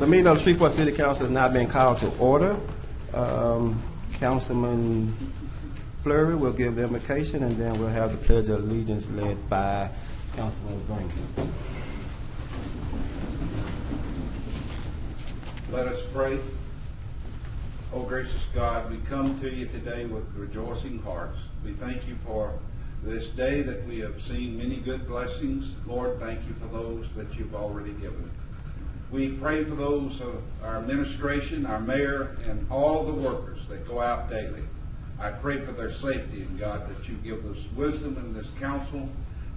meeting of the Shreveport City Council has now been called to order. Councilman Fleury will give the invocation, and then we'll have the Pledge of Allegiance led by Councilman Green. Let us pray. Oh, gracious God, we come to you today with rejoicing hearts. We thank you for this day that we have seen many good blessings. Lord, thank you for those that you've already given. We pray for those of our administration, our mayor, and all the workers that go out daily. I pray for their safety, and God, that you give us wisdom in this council.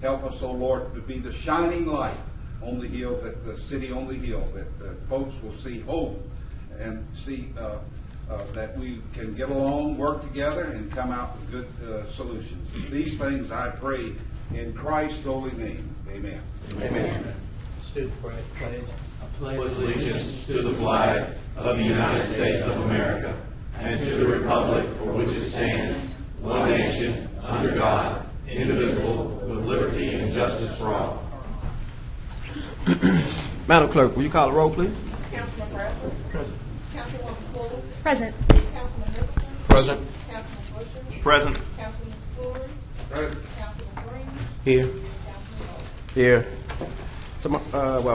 Help us, oh Lord, to be the shining light on the hill, that the city on the hill, that the folks will see hope and see that we can get along, work together, and come out with good solutions. These things I pray in Christ's holy name. Amen. Amen. Student pledge. Pledge allegiance to the flag of the United States of America and to the republic for which it stands, one nation, under God, indivisible, with liberty and justice for all. Madam Clerk, will you call the roll, please? Councilman Bradford. Present. Councilwoman Fuller. Present. Councilman Nicholson. Present. Councilman Butcher. Present. Councilman Flory. Present. Councilman Green. Here. Councilman Rose. Here.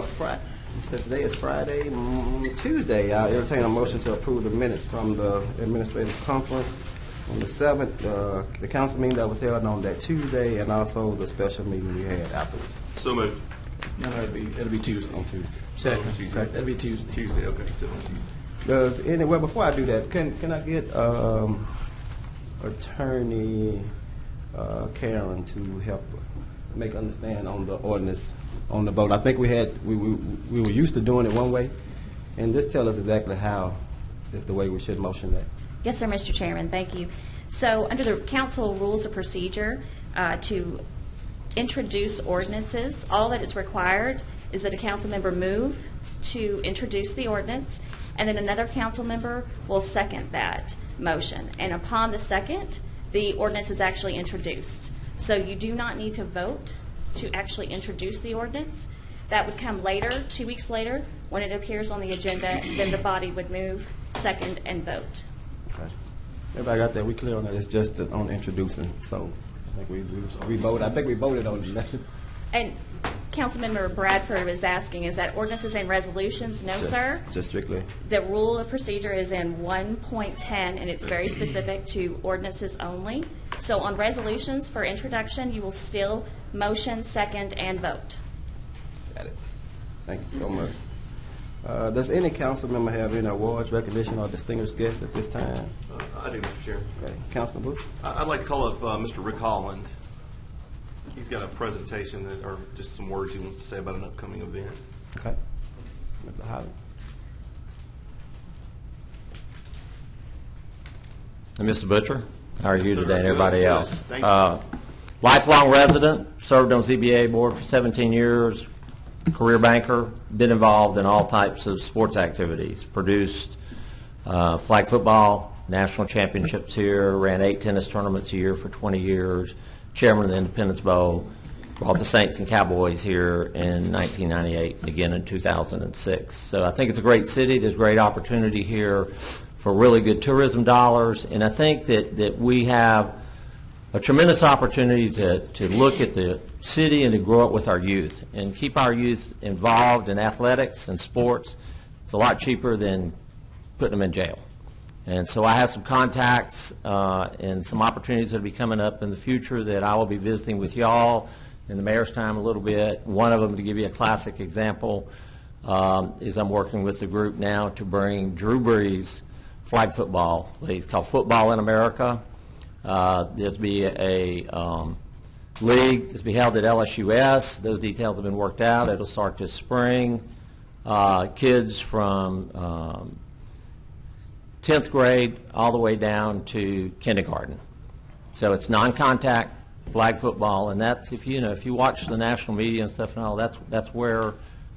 Friday. So today is Friday. Tuesday, I entertain a motion to approve the minutes from the administrative conference on the 7th, the council meeting that was held on that Tuesday, and also the special meeting we had afterwards. So moved. No, it'll be Tuesday. On Tuesday. Second. Tuesday. That'll be Tuesday. Tuesday, okay. So on Tuesday. Does any, well, before I do that, can I get Attorney Karen to help make understand on the ordinance on the vote? I think we were used to doing it one way, and just tell us exactly how is the way we should motion that. Yes, sir, Mr. Chairman. Thank you. So under the council rules of procedure, to introduce ordinances, all that is required is that a council member move to introduce the ordinance, and then another council member will second that motion. And upon the second, the ordinance is actually introduced. So you do not need to vote to actually introduce the ordinance. That would come later, 2 weeks later, when it appears on the agenda. Then the body would move, second, and vote. Okay. Everybody got that? We clear on that? It's just on introducing. So I think we voted. I think we voted on it. And Councilmember Bradford was asking, is that ordinances and resolutions? No, sir. Just strictly. The rule of procedure is in 1.10, and it's very specific to ordinances only. So on resolutions for introduction, you will still motion, second, and vote. Got it. Thank you so much. Does any council member have any awards, recognition, or distinguished guests at this time? I do, Mr. Chairman. Okay. Councilman Bush? I'd like to call up Mr. Rick Holland. He's got a presentation or just some words he wants to say about an upcoming event. Okay. Mr. Holland. And Mr. Butcher, how are you sir. today and everybody Good. else? Thank you. Lifelong resident, served on ZBA board for 17 years, career banker, been involved in all types of sports activities, produced flag football, national championships here, ran 8 tennis tournaments a year for 20 years, chairman of the Independence Bowl, brought the Saints and Cowboys here in 1998 and again in 2006. So I think it's a great city. There's great opportunity here for really good tourism dollars, and I think that we have a tremendous opportunity to look at the city and to grow it with our youth and keep our youth involved in athletics and sports. It's a lot cheaper than putting them in jail. And so I have some contacts and some opportunities that will be coming up in the future that I will be visiting with y'all in the mayor's time a little bit. One of them, to give you a classic example, is I'm working with the group now to bring Drew Brees flag football league. It's called Football in America. There'll be a league that's be held at LSUS. Those details have been worked out. It'll start this spring. Kids from 10th grade all the way down to kindergarten. So it's non-contact flag football, and that's, if you watch the national media and stuff and all, that's where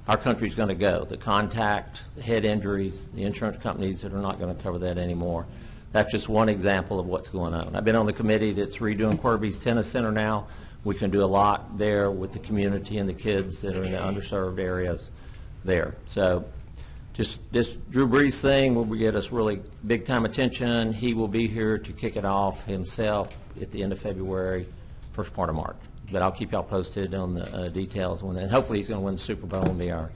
our country's going to go. The contact, the head injuries, the insurance companies that are not going to cover that anymore. That's just one example of what's going on. I've been on the committee that's redoing Quirby's Tennis Center now. We can do a lot there with the community and the kids that are in the underserved areas there. So just this Drew Brees thing will get us really big-time attention. He will be here to kick it off himself at the end of February, first part of March. But I'll keep y'all posted on the details on that. And hopefully he's going to win the Super Bowl and be our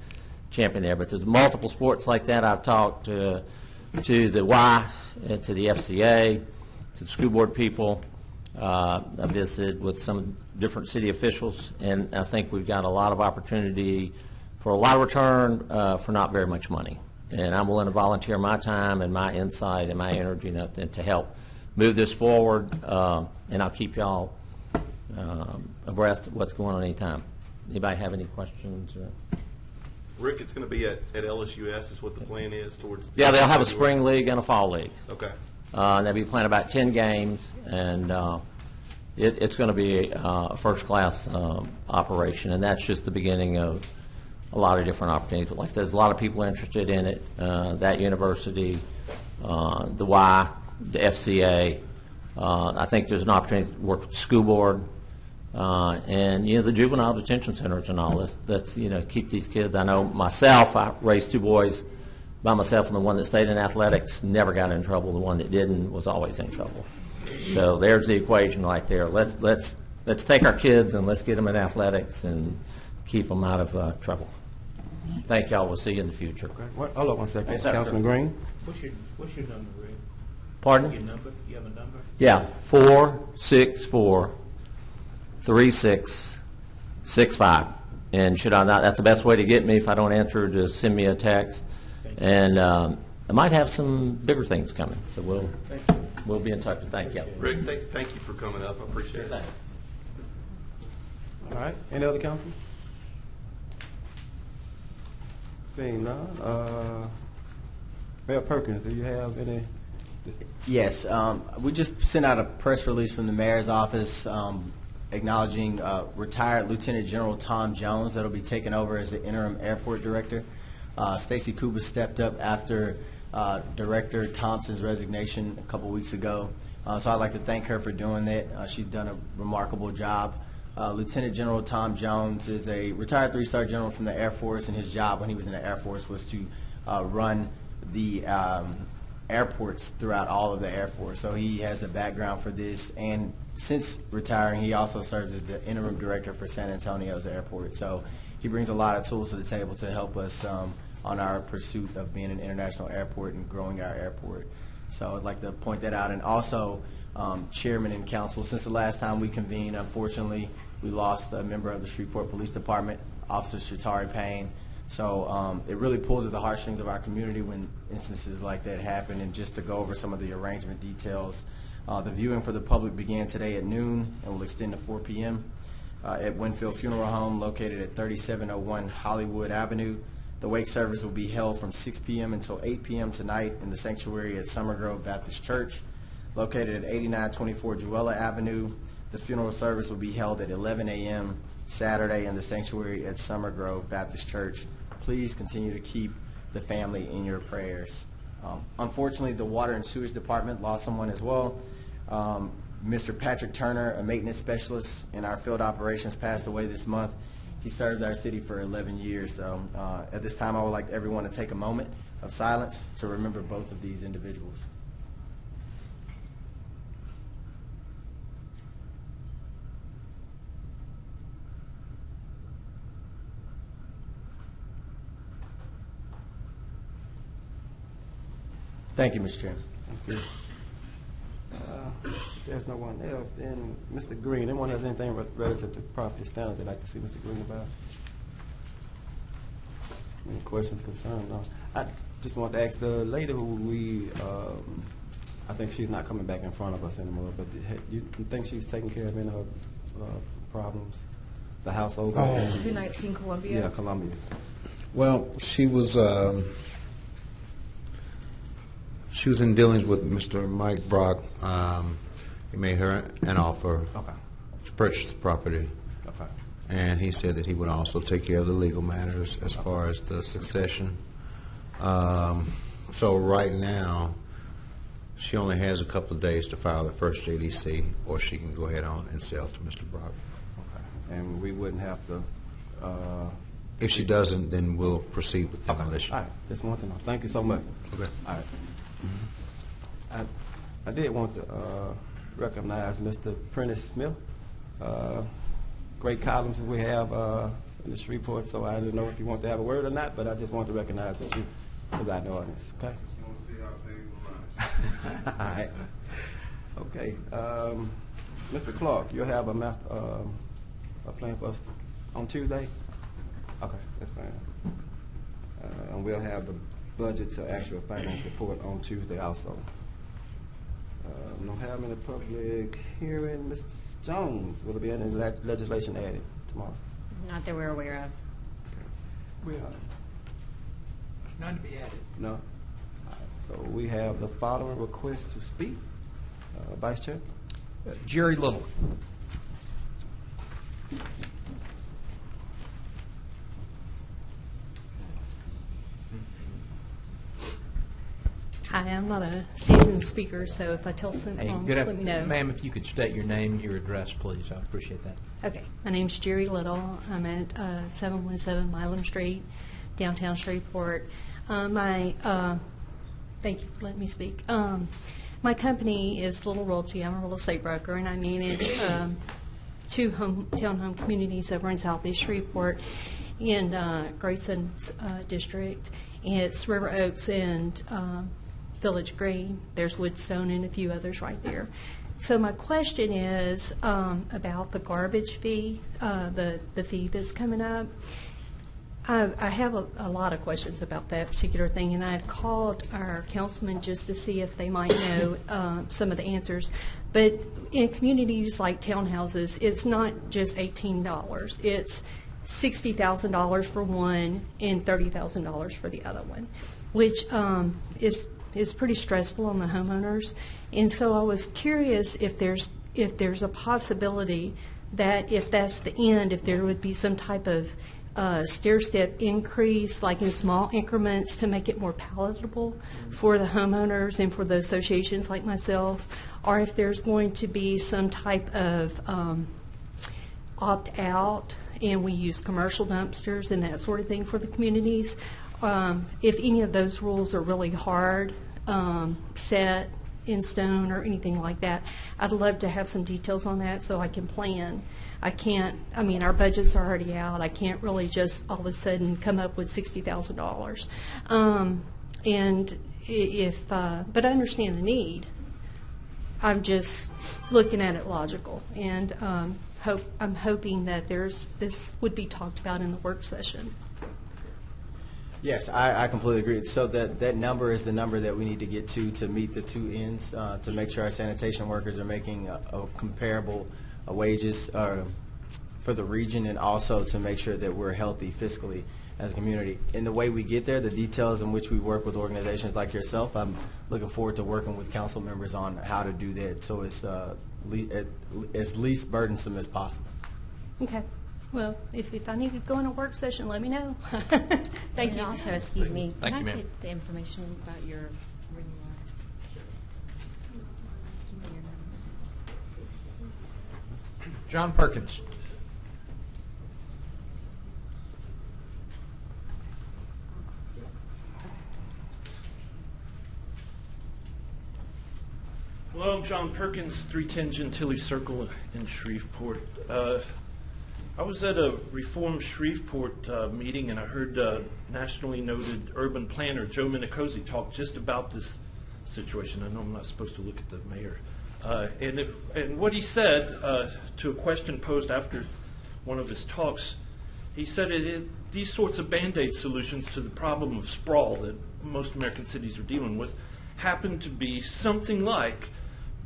champion there. But there's multiple sports like that. I've talked to the Y, to the FCA, to the school board people. I visited with some different city officials, and I think we've got a lot of opportunity for a lot of return for not very much money. And I'm willing to volunteer my time and my insight and my energy to help move this forward, and I'll keep y'all abreast of what's going on anytime. Anybody have any questions? Rick, it's going to be at LSUS is what the plan is towards. Yeah, they'll have a spring league and a fall league. Okay. And they'll be playing about 10 games, and it's going to be a first-class operation, and that's just the beginning of a lot of different opportunities. Like I said, there's a lot of people interested in it, that university, the Y, the FCA. I think there's an opportunity to work with the school board, and, the juvenile detention centers and all. Let's keep these kids. I know myself, I raised two boys by myself, and the one that stayed in athletics never got in trouble. The one that didn't was always in trouble. So there's the equation right there. Let's take our kids and let's get them in athletics and keep them out of trouble. Thank y'all. We'll see you in the future. Hold on one second. Yes, sir. Councilman Green? What's your number, Ray? Pardon? Your number? You have a number? Yeah, 464-3665. And should I not, that's the best way to get me. If I don't answer, just send me a text. And I might have some bigger things coming. So we'll be in touch. Thank you. Rick, thank you for coming up. I appreciate it. All right. Any other councilman? Seeing none. Mayor Perkins, do you have any? Yes, we just sent out a press release from the mayor's office acknowledging retired Lieutenant General Tom Jones that will be taking over as the interim airport director. Stacy Kuba stepped up after Director Thompson's resignation a couple weeks ago. So I'd like to thank her for doing that. She's done a remarkable job. Lieutenant General Tom Jones is a retired three-star general from the Air Force, and his job when he was in the Air Force was to run the airports throughout all of the Air Force. So he has a background for this, and since retiring, he also serves as the interim director for San Antonio's airport. So he brings a lot of tools to the table to help us on our pursuit of being an international airport and growing our airport. So I'd like to point that out. And also, Chairman and Council, since the last time we convened, unfortunately, we lost a member of the Shreveport Police Department, Officer Shatari Payne. So it really pulls at the heartstrings of our community when instances like that happen. And just to go over some of the arrangement details, the viewing for the public began today at noon and will extend to 4 p.m. At Winfield Funeral Home, located at 3701 Hollywood Avenue. The wake service will be held from 6 p.m. until 8 p.m. tonight in the sanctuary at Summer Grove Baptist Church, located at 8924 Jewella Avenue. The funeral service will be held at 11 a.m. Saturday in the sanctuary at Summer Grove Baptist Church. Please continue to keep the family in your prayers. Unfortunately, the Water and Sewage Department lost someone as well. Mr. Patrick Turner, a maintenance specialist in our field operations, passed away this month. He served our city for 11 years. So at this time, I would like everyone to take a moment of silence to remember both of these individuals. Thank you, Mr. Chairman. Thank you. If there's no one else, then Mr. Green, anyone has anything relative to property standards they'd like to see Mr. Green about? Any questions, concerns? No. I just want to ask the lady who I think she's not coming back in front of us anymore, but you think she's taking care of any of her problems? The household? 219 Columbia? Yeah, Columbia. Well, she was in dealings with Mr. Mike Brock. He made her an offer to purchase the property. Okay. And he said that he would also take care of the legal matters as far as the succession. So right now, she only has a couple of days to file the first JDC, or she can go ahead on and sell to Mr. Brock. Okay. And we wouldn't have to If she doesn't, then we'll proceed with demolition. All right, just want to know. Thank you so much. Okay. All right. I did want to recognize Mr. Prentice Smith. Great columns we have in the Shreveport, so I don't know if you want to have a word or not, but I just want to recognize that you preside the audience, okay? Just want to see how things will run. All right. Okay. Mr. Clark, you'll have a plan for us on Tuesday? Okay, that's fine. And we'll have the budget to actual finance report on Tuesday also. Don't have any public hearing. Ms. Jones, will there be any legislation added tomorrow? Not that we're aware of. We are. None to be added. No? All right. So we have the following request to speak. Vice Chair? Jerry Little. Hi, I'm not a seasoned speaker, so if I tell something wrong, Good just let me know. Ma'am, if you could state your name and your address, please, I'd appreciate that. Okay, my name's Jerry Little. I'm at 717 Milam Street, downtown Shreveport. Thank you for letting me speak. My company is Little Realty. I'm a real estate broker, and I manage two townhome communities over in southeast Shreveport in Grayson's district. It's River Oaks and Village Green. There's Woodstone and a few others right there. So my question is about the garbage fee, the fee that's coming up. I have a lot of questions about that particular thing, and I had called our councilman just to see if they might know some of the answers. But in communities like townhouses, it's not just $18. It's $60,000 for one and $30,000 for the other one, which is pretty stressful on the homeowners. And so I was curious if there's a possibility that if that's the end, if there would be some type of stair-step increase, like in small increments, to make it more palatable for the homeowners and for the associations like myself, or if there's going to be some type of opt-out and we use commercial dumpsters and that sort of thing for the communities. If any of those rules are really hard, set in stone or anything like that, I'd love to have some details on that so I can plan. Our budgets are already out. I can't really just all of a sudden come up with $60,000. But I understand the need. I'm just looking at it logical, and I'm hoping that this would be talked about in the work session. Yes, I completely agree. So that number is the number that we need to get to meet the two ends, to make sure our sanitation workers are making a comparable wages for the region, and also to make sure that we're healthy fiscally as a community. In the way we get there, the details in which we work with organizations like yourself, I'm looking forward to working with council members on how to do that so it's as least burdensome as possible. Okay. Well, if I need to go in a work session, let me know. Thank And you. also, excuse me, Thank you, can I ma'am. get the information about where you are? Give me your number. John Perkins. Hello, I'm John Perkins, 310 Gentilly Circle in Shreveport. I was at a Reform Shreveport meeting, and I heard nationally noted urban planner Joe Minicozy talk just about this situation. I know I'm not supposed to look at the mayor. And what he said to a question posed after one of his talks, he said these sorts of Band-Aid solutions to the problem of sprawl that most American cities are dealing with happen to be something like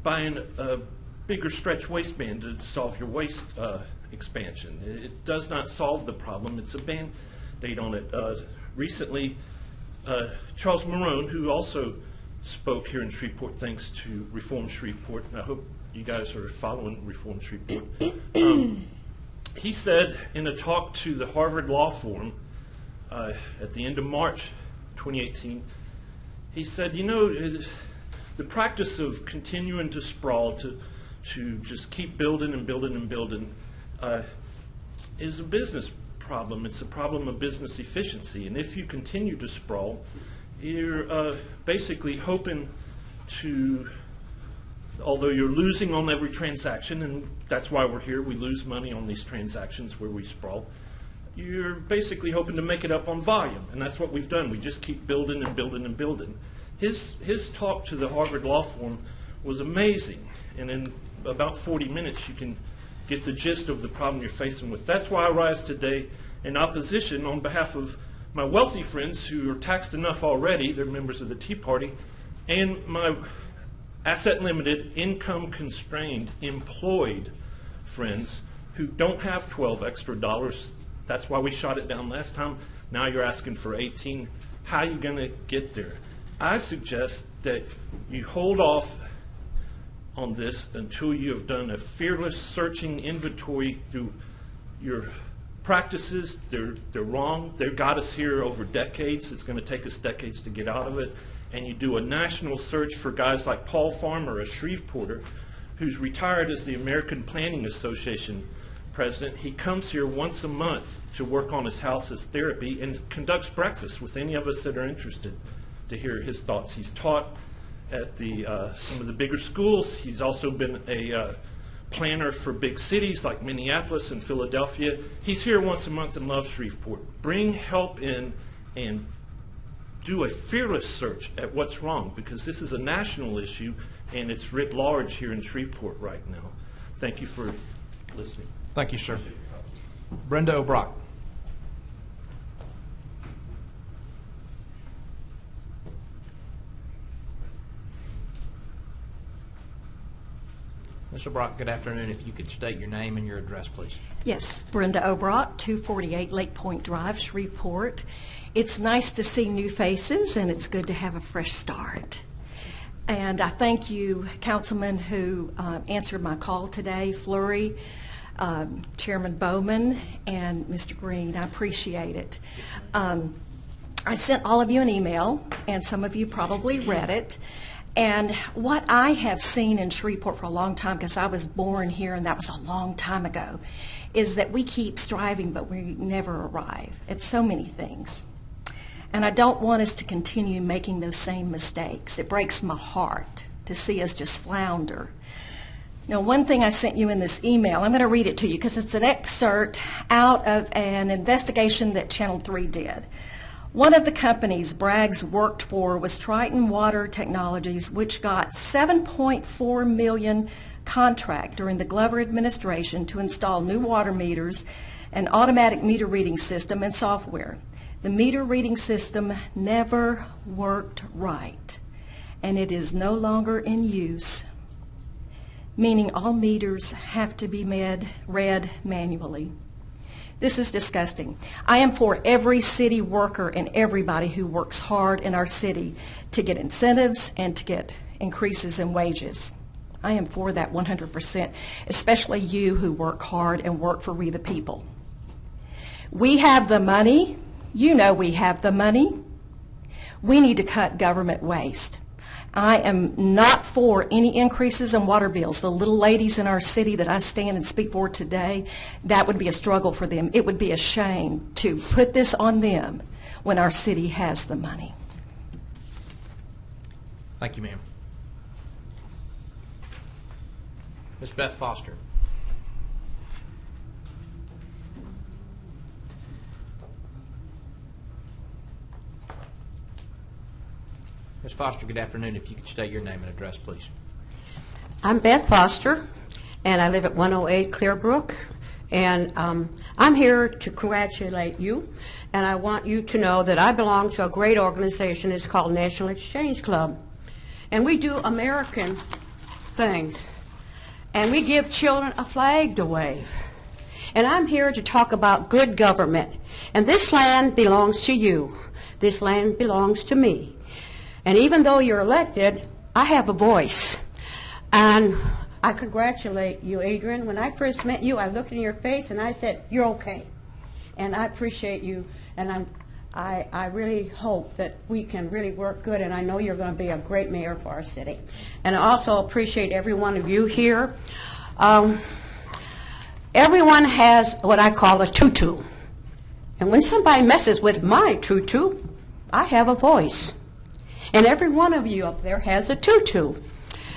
buying a bigger stretch waistband to solve your waist expansion. It does not solve the problem. It's a Band-Aid on it. Recently, Charles Marone, who also spoke here in Shreveport thanks to Reform Shreveport, and I hope you guys are following Reform Shreveport, he said in a talk to the Harvard Law Forum at the end of March 2018, he said, the practice of continuing to sprawl, to just keep building and building and building, is a business problem. It's a problem of business efficiency. And if you continue to sprawl, you're basically hoping to, although you're losing on every transaction, and that's why we're here, we lose money on these transactions where we sprawl, you're basically hoping to make it up on volume. And that's what we've done. We just keep building and building and building. His talk to the Harvard Law Forum was amazing. And in about 40 minutes, you can get the gist of the problem you're facing with. That's why I rise today in opposition on behalf of my wealthy friends who are taxed enough already, they're members of the Tea Party, and my asset limited, income constrained, employed friends who don't have 12 extra dollars. That's why we shot it down last time. Now you're asking for 18. How are you going to get there? I suggest that you hold off on this until you have done a fearless searching inventory through your practices. They're wrong. They've got us here over decades. It's going to take us decades to get out of it. And you do a national search for guys like Paul Farmer, a Shreveporter, who's retired as the American Planning Association president. He comes here once a month to work on his house as therapy and conducts breakfast with any of us that are interested to hear his thoughts. He's taught at some of the bigger schools. He's also been a planner for big cities like Minneapolis and Philadelphia. He's here once a month and loves Shreveport. Bring help in and do a fearless search at what's wrong, because this is a national issue and it's writ large here in Shreveport right now. Thank you for listening. Thank you, sir. Brenda O'Brock. Ms. O'Brock, good afternoon. If you could state your name and your address, please. Yes, Brenda O'Brock, 248 Lake Point Drive, Shreveport. It's nice to see new faces, and it's good to have a fresh start. And I thank you, councilman, who answered my call today, Fleury, Chairman Bowman, and Mr. Green. I appreciate it. I sent all of you an email, and some of you probably read it. And what I have seen in Shreveport for a long time, because I was born here and that was a long time ago, is that we keep striving, but we never arrive at so many things. And I don't want us to continue making those same mistakes. It breaks my heart to see us just flounder. Now, one thing I sent you in this email, I'm going to read it to you because it's an excerpt out of an investigation that Channel 3 did. One of the companies Braggs worked for was Triton Water Technologies, which got $7.4 million contract during the Glover administration to install new water meters, an automatic meter reading system, and software. The meter reading system never worked right, and it is no longer in use, meaning all meters have to be read manually. This is disgusting. I am for every city worker and everybody who works hard in our city to get incentives and to get increases in wages. I am for that 100%, especially you who work hard and work for we the people. We have the money. You know we have the money. We need to cut government waste. I am not for any increases in water bills. The little ladies in our city that I stand and speak for today, that would be a struggle for them. It would be a shame to put this on them when our city has the money. Thank you, ma'am. Ms. Beth Foster. Ms. Foster, good afternoon. If you could state your name and address, please. I'm Beth Foster, and I live at 108 Clearbrook. And I'm here to congratulate you, and I want you to know that I belong to a great organization. It's called National Exchange Club. And we do American things. And we give children a flag to wave. And I'm here to talk about good government. And this land belongs to you. This land belongs to me. And even though you're elected, I have a voice. And I congratulate you, Adrian. When I first met you, I looked in your face and I said, you're okay. And I appreciate you. And I really hope that we can really work good. And I know you're going to be a great mayor for our city. And I also appreciate every one of you here. Everyone has what I call a tutu. And when somebody messes with my tutu, I have a voice. And every one of you up there has a tutu.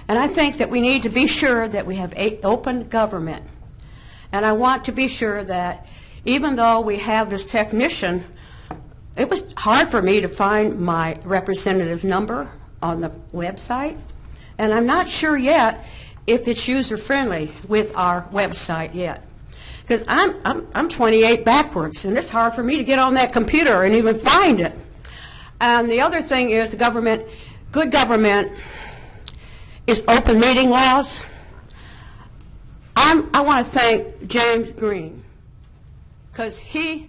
And I think that we need to be sure that we have open government. And I want to be sure that even though we have this technician, it was hard for me to find my representative number on the website. And I'm not sure yet if it's user-friendly with our website yet. Because I'm 28 backwards, and it's hard for me to get on that computer and even find it. And the other thing is government, good government is open meeting laws. I want to thank James Green, because he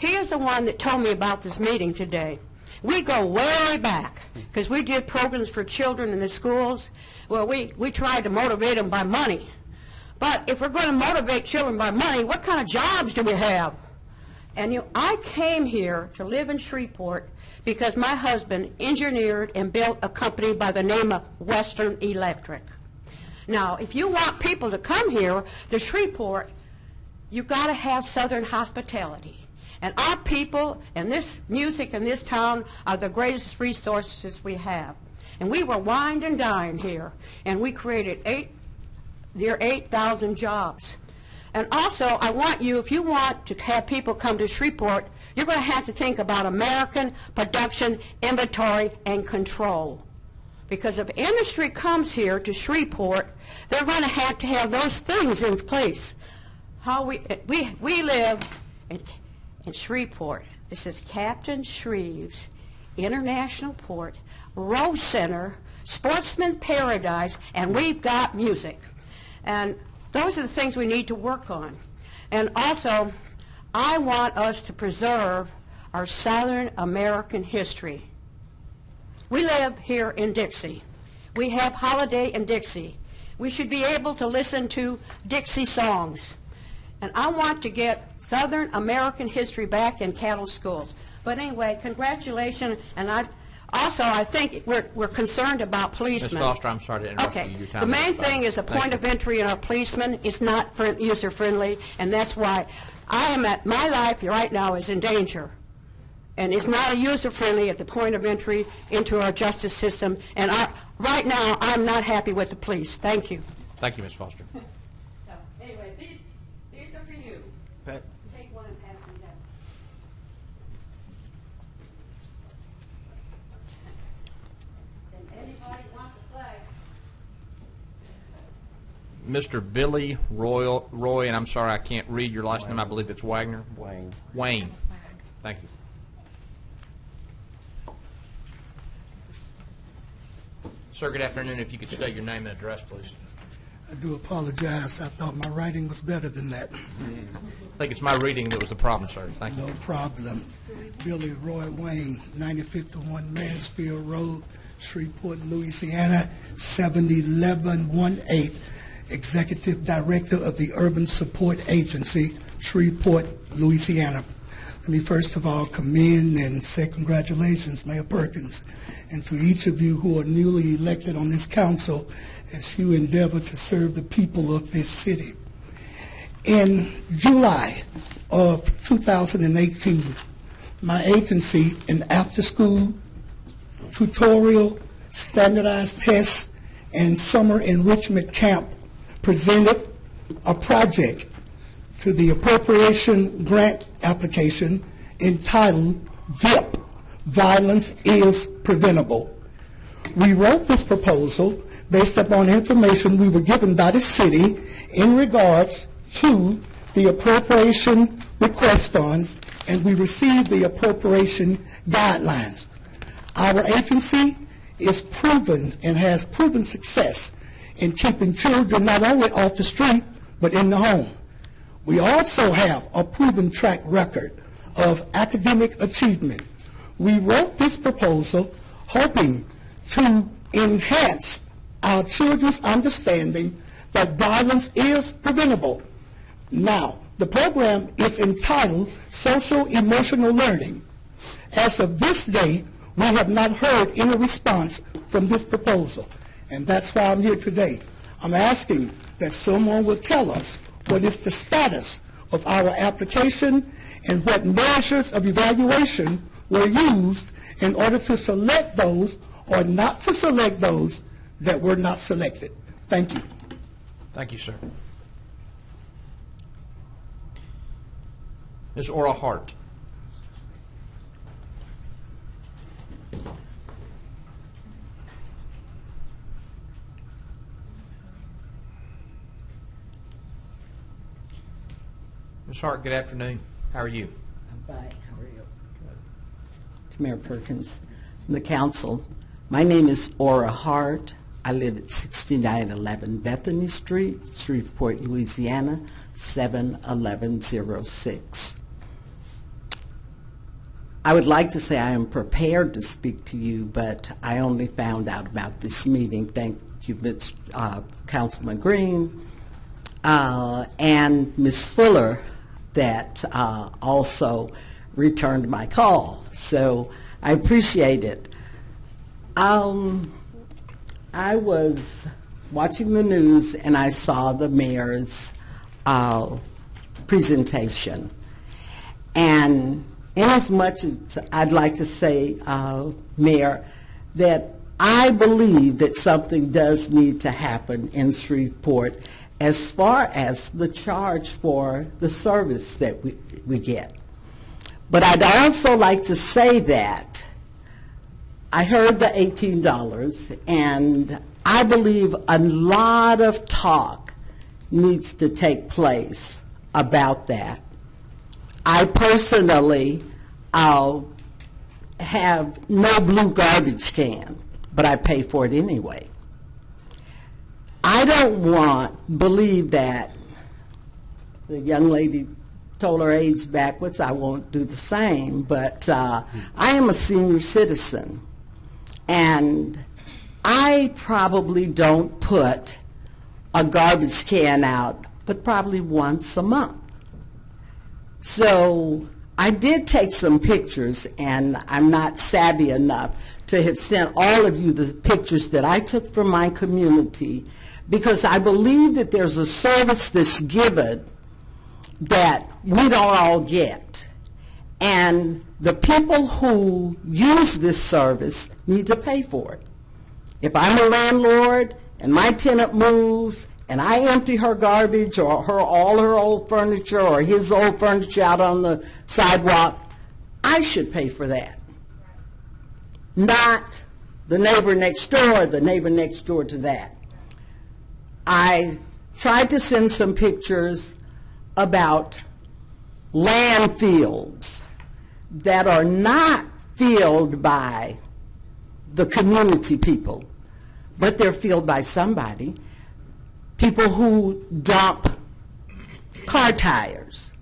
is the one that told me about this meeting today. We go way back, because we did programs for children in the schools. Well, we tried to motivate them by money. But if we're going to motivate children by money, what kind of jobs do we have? And I came here to live in Shreveport because my husband engineered and built a company by the name of Western Electric. Now, if you want people to come here to Shreveport, you've got to have Southern hospitality. And our people and this music in this town are the greatest resources we have. And we were wined and dined here, and we created near 8,000 jobs. And also, I want you, if you want to have people come to Shreveport, you're going to have to think about American production, inventory, and control. Because if industry comes here to Shreveport, they're going to have those things in place. How we live in Shreveport. This is Captain Shreve's International Port, Rose Center, Sportsman Paradise, and we've got music. And those are the things we need to work on. And also, I want us to preserve our Southern American history. We live here in Dixie. We have Holiday in Dixie. We should be able to listen to Dixie songs. And I want to get Southern American history back in cattle schools. But anyway, congratulations. And I think we're concerned about policemen. Ms. Foster, I'm sorry to interrupt you. Your time The main is expired. thing is a point of entry in our policemen is not user-friendly, and that's why my life right now is in danger. And it's not user-friendly at the point of entry into our justice system. And right now, I'm not happy with the police. Thank you. Thank you, Ms. Foster. So, anyway, these are for you. Pat? Take one and pass them down. And anybody wants a flag? Mr. Billy Roy, and I'm sorry I can't read your last name. I believe it's Wagner. Wayne. Thank you. Sir, good afternoon. If you could state your name and address, please. I do apologize. I thought my writing was better than that. I think it's my reading that was the problem, sir. Thank you. No problem. Billy Roy Wayne, 9051 Mansfield Road, Shreveport, Louisiana, 71118, Executive Director of the Urban Support Agency, Shreveport, Louisiana. Let me first of all commend and say congratulations, Mayor Perkins, and to each of you who are newly elected on this council as you endeavor to serve the people of this city. In July of 2018, my agency, an after-school tutorial, standardized tests, and summer enrichment camp presented a project to the appropriation grant application entitled VIP, Violence is Preventable. We wrote this proposal based upon information we were given by the city in regards to the appropriation request funds, and we received the appropriation guidelines. Our agency is proven and has proven success in keeping children not only off the street, but in the home. We also have a proven track record of academic achievement. We wrote this proposal hoping to enhance our children's understanding that violence is preventable. Now, the program is entitled Social Emotional Learning. As of this day, we have not heard any response from this proposal, and that's why I'm here today. I'm asking that someone will tell us what is the status of our application and what measures of evaluation were used in order to select those or not to select those that were not selected. Thank you. Thank you, sir. Ms. Ora Hart. Ms. Hart, good afternoon. How are you? I'm fine. How are you? To Mayor Perkins, and the council, my name is Ora Hart. I live at 6911 Bethany Street, Shreveport, Louisiana, 71106. I would like to say I am prepared to speak to you, but I only found out about this meeting. Thank you, Councilman Green and Ms. Fuller that also returned my call. So I appreciate it. I was watching the news and I saw the mayor's presentation. And inasmuch as I'd like to say, Mayor, that I believe that something does need to happen in Shreveport as far as the charge for the service that we get. But I'd also like to say that I heard the $18, and I believe a lot of talk needs to take place about that. I personally have no blue garbage can, but I pay for it anyway. I don't believe that the young lady told her age backwards. I won't do the same, but I am a senior citizen, and I probably don't put a garbage can out but probably once a month. So I did take some pictures, and I'm not savvy enough to have sent all of you the pictures that I took from my community, because I believe that there's a service that's given that we don't all get. And the people who use this service need to pay for it. If I'm a landlord and my tenant moves and I empty her garbage or all her old furniture or his old furniture out on the sidewalk, I should pay for that. Not the neighbor next door, the neighbor next door to that. I tried to send some pictures about landfills that are not filled by the community people, but they're filled by somebody. People who dump car tires,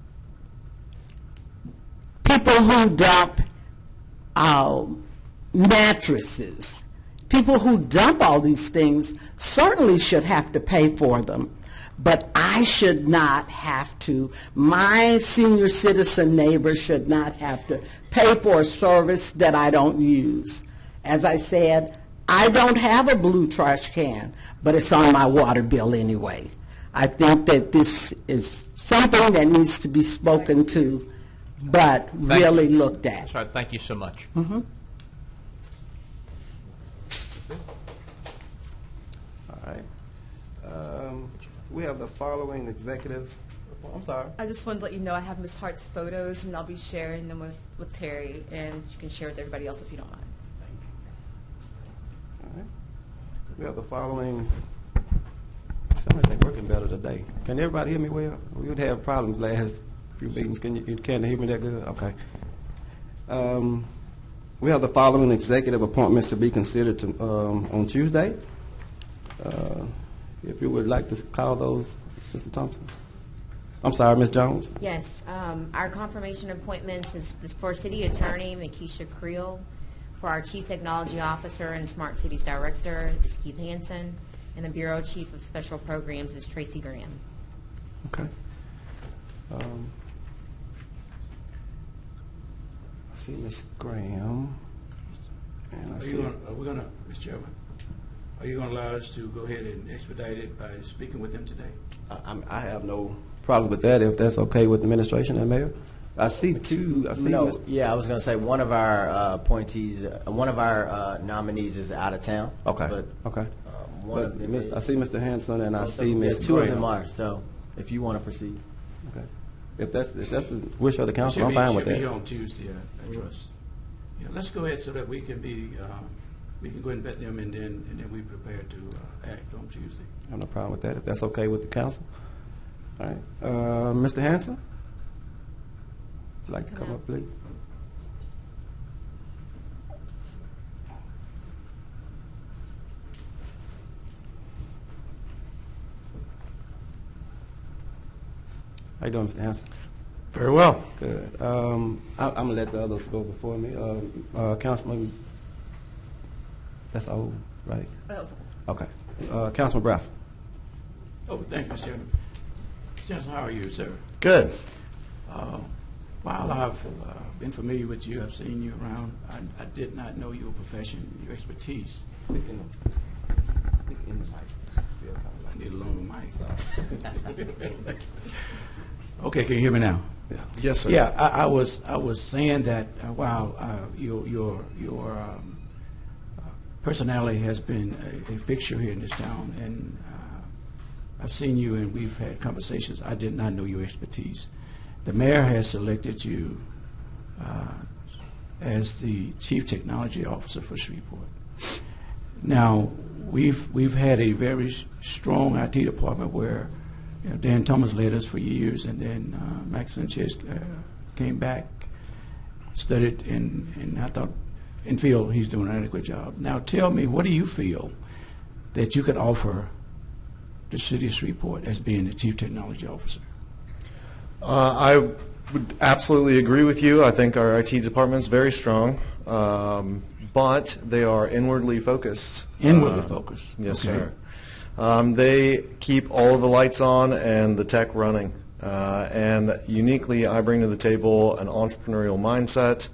people who dump mattresses, people who dump all these things certainly should have to pay for them. But I should not have to, my senior citizen neighbor should not have to pay for a service that I don't use. As I said, I don't have a blue trash can, but it's on my water bill anyway. I think that this is something that needs to be spoken to, but really looked at. Sorry, thank you so much. Mm-hmm. All right. We have the following executive. I'm sorry. I just wanted to let you know I have Ms. Hart's photos, and I'll be sharing them with Terry, and you can share with everybody else if you don't mind. All right. We have the following. Somebody ain't working better today. Can everybody hear me well? We would have problems last few meetings. Can you hear me that good? Okay. We have the following executive appointments to be considered on Tuesday. If you would like to call those, Mr. Thompson. I'm sorry, Ms. Jones. Yes, our confirmation appointments is for City Attorney Makisha Creel, for our Chief Technology Officer and Smart Cities Director is Keith Hansen, and the Bureau Chief of Special Programs is Tracy Graham. Okay. I see Ms. Graham. And I see. Mr. Chairman, are you going to allow us to go ahead and expedite it by speaking with them today? I have no problem with that if that's okay with the administration and mayor. I see two. I see. No, yeah, I was going to say one of our appointees, one of our nominees is out of town. Okay. But, Okay. one of them I see Mr. Hanson and I is- see yeah, Ms. two of them Graham. are. So if you want to proceed. Okay. If that's the wish of the council, She'll I'm be- fine with She'll be that. here on Tuesday, I trust. Yeah, let's go ahead so that we can be, we can go and vet them and then we prepare to act on Tuesday. I have no problem with that. If that's okay with the council. All right. Mr. Hanson, would you like to come up, please? How you doing, Mr. Hanson? Very well. Good. I'm gonna let the others go before me. Councilman, that's old, right? Okay. Councilman Braff. Oh, thank you, Mr. Chairman. Mr. Johnson, how are you, sir? Good. While I've been familiar with you, I've seen you around, I did not know your profession, your expertise. Speak in the mic. I need a longer mic. Okay, can you hear me now? Yeah. Yes, sir. Yeah, I was saying that while your personality has been a fixture here in this town, and I've seen you and we've had conversations. I did not know your expertise. The mayor has selected you as the chief technology officer for Shreveport. Now, we've had a very strong IT department where Dan Thomas led us for years, and then Max Sanchez came back, studied, and I thought, and feel he's doing an adequate job. Now, tell me, what do you feel that you could offer the city of Shreveport as being the chief technology officer? I would absolutely agree with you. I think our IT department is very strong, but they are inwardly focused. Inwardly focused. Yes, Okay. sir. They keep all of the lights on and the tech running. And uniquely, I bring to the table an entrepreneurial mindset,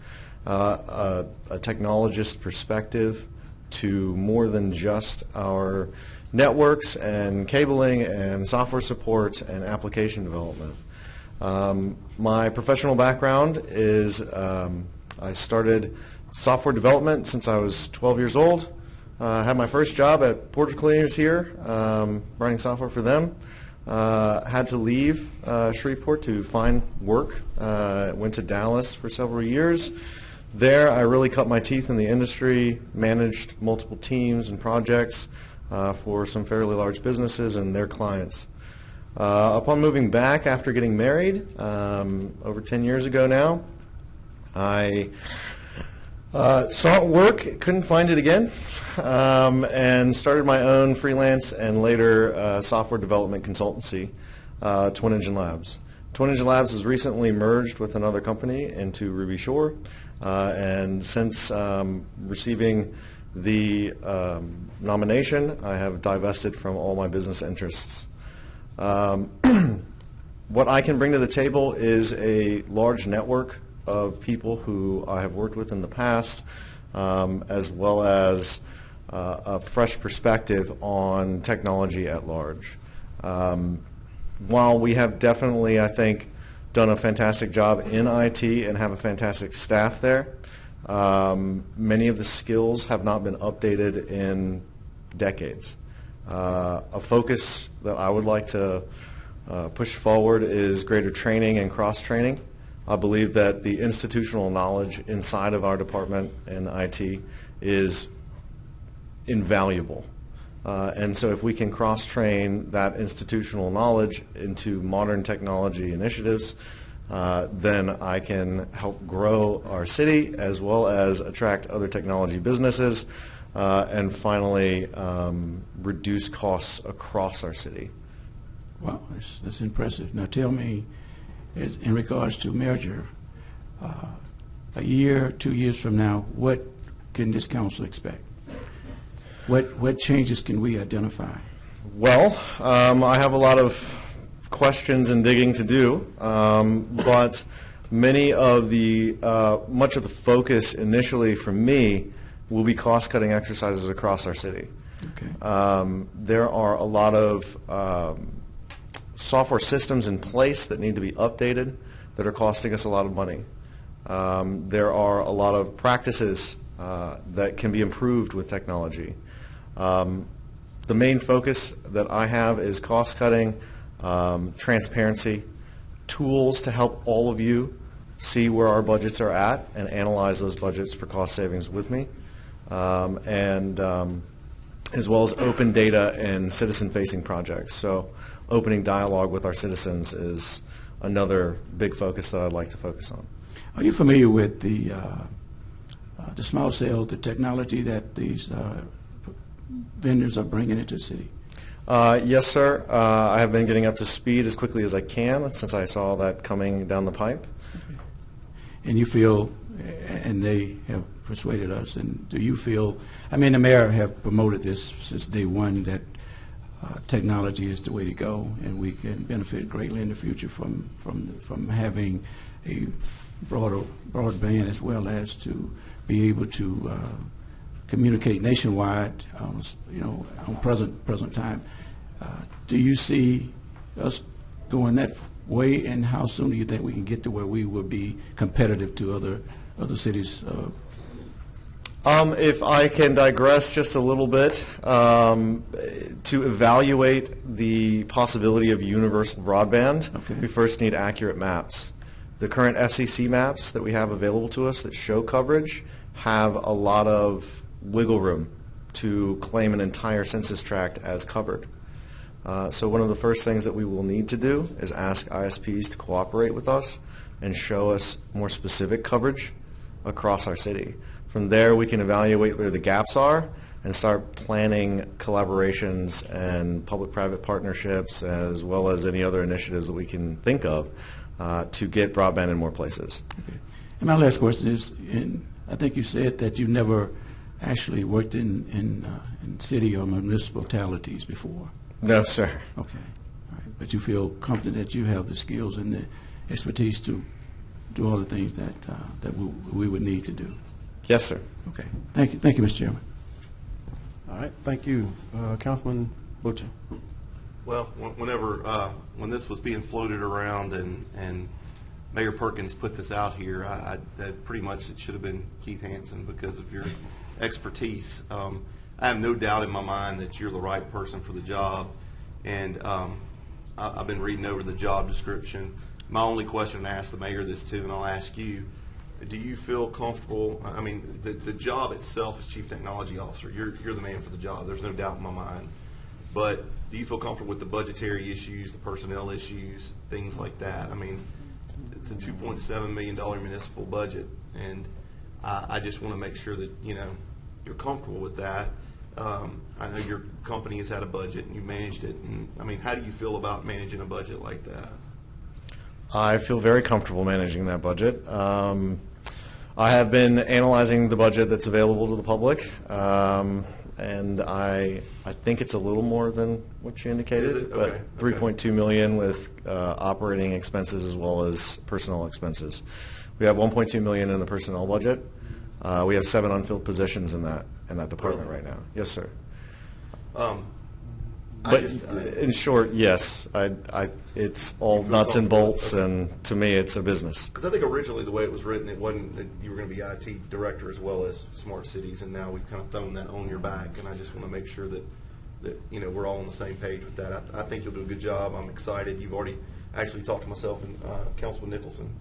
a technologist perspective to more than just our networks and cabling and software support and application development. My professional background is I started software development since I was 12 years old. Had my first job at Porter Cleaners here, writing software for them. Had to leave Shreveport to find work. Went to Dallas for several years. There, I really cut my teeth in the industry, managed multiple teams and projects for some fairly large businesses and their clients. Upon moving back after getting married, over 10 years ago now, I sought work, couldn't find it again, and started my own freelance and later software development consultancy, Twin Engine Labs. Twin Engine Labs has recently merged with another company into Ruby Shore, and since receiving the nomination, I have divested from all my business interests. What I can bring to the table is a large network of people who I have worked with in the past, as well as a fresh perspective on technology at large. While we have definitely, I think, done a fantastic job in IT and have a fantastic staff there, many of the skills have not been updated in decades. A focus that I would like to push forward is greater training and cross-training. I believe that the institutional knowledge inside of our department in IT is invaluable. And so if we can cross-train that institutional knowledge into modern technology initiatives, then I can help grow our city as well as attract other technology businesses and finally reduce costs across our city. Wow, that's impressive. Now tell me, in regards to merger, a year, 2 years from now, what can this council expect? What changes can we identify? Well, I have a lot of questions and digging to do, but many of the much of the focus initially from me will be cost-cutting exercises across our city. Okay. There are a lot of software systems in place that need to be updated. that are costing us a lot of money. There are a lot of practices that can be improved with technology. The main focus that I have is cost cutting, transparency, tools to help all of you see where our budgets are at and analyze those budgets for cost savings with me, and as well as open data and citizen-facing projects. So opening dialogue with our citizens is another big focus that I'd like to focus on. Are you familiar with the small cells, the technology that these vendors are bringing into the city? Yes, sir. I have been getting up to speed as quickly as I can since I saw that coming down the pipe. Okay. And you feel, and they have persuaded us, and do you feel, I mean, the mayor have promoted this since day one, that technology is the way to go, and we can benefit greatly in the future from having a broadband, as well as to be able to communicate nationwide, on present time. Do you see us going that way, and how soon do you think we can get to where we will be competitive to other cities? If I can digress just a little bit, to evaluate the possibility of universal broadband, we first need accurate maps. The current FCC maps that we have available to us that show coverage have a lot of wiggle room to claim an entire census tract as covered. So one of the first things that we will need to do is ask ISPs to cooperate with us and show us more specific coverage across our city. From there, we can evaluate where the gaps are and start planning collaborations and public-private partnerships, as well as any other initiatives that we can think of to get broadband in more places. Okay. And my last question is, I think you said that you never actually worked in city or municipalities before. No, sir. Okay. All right. But you feel confident that you have the skills and the expertise to do all the things that we would need to do. Yes, sir. Okay. Thank you. Thank you, Mr. Chairman. All right. Thank you. Councilman Butcher. Well, when this was being floated around and Mayor Perkins put this out here, that pretty much it should have been Keith Hansen because of your expertise. I have no doubt in my mind that you're the right person for the job, and I've been reading over the job description. My only question, and I asked the mayor this too, and I'll ask you, do you feel comfortable? I mean, the job itself as Chief Technology Officer, you're the man for the job. There's no doubt in my mind. But do you feel comfortable with the budgetary issues, the personnel issues, things like that? I mean, it's a $2.7 million municipal budget, and I just want to make sure that, you're comfortable with that. I know your company has had a budget and you managed it. And, I mean, how do you feel about managing a budget like that? I feel very comfortable managing that budget. I have been analyzing the budget that's available to the public, and I think it's a little more than what you indicated. Is it? Okay. But $3.2 million with operating expenses as well as personnel expenses. We have $1.2 million in the personnel budget. We have 7 unfilled positions in that department right now. Yes, sir. But in short, yes, it's all nuts and bolts, and to me, it's a business. Because I think originally the way it was written, it wasn't that you were going to be IT director as well as smart cities, and now we've kind of thrown that on your back. And I just want to make sure that we're all on the same page with that. I think you'll do a good job. I'm excited. You've already actually talked to myself and Councilman Nicholson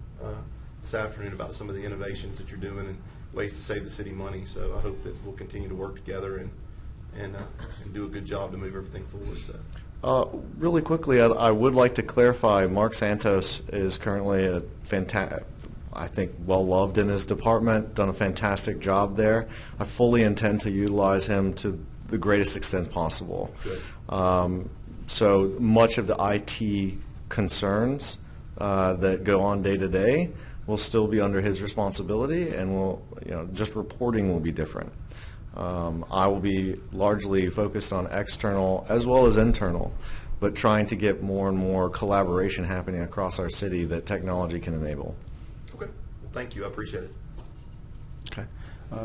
this afternoon about some of the innovations that you're doing and ways to save the city money. So I hope that we'll continue to work together and do a good job to move everything forward. So, really quickly, I would like to clarify. Mark Santos is currently a I think well loved in his department. Done a fantastic job there. I fully intend to utilize him to the greatest extent possible. Good. So much of the IT concerns that go on day to day will still be under his responsibility, and just reporting will be different. I will be largely focused on external as well as internal, but trying to get more and more collaboration happening across our city that technology can enable. Okay. Well, thank you. I appreciate it. Okay.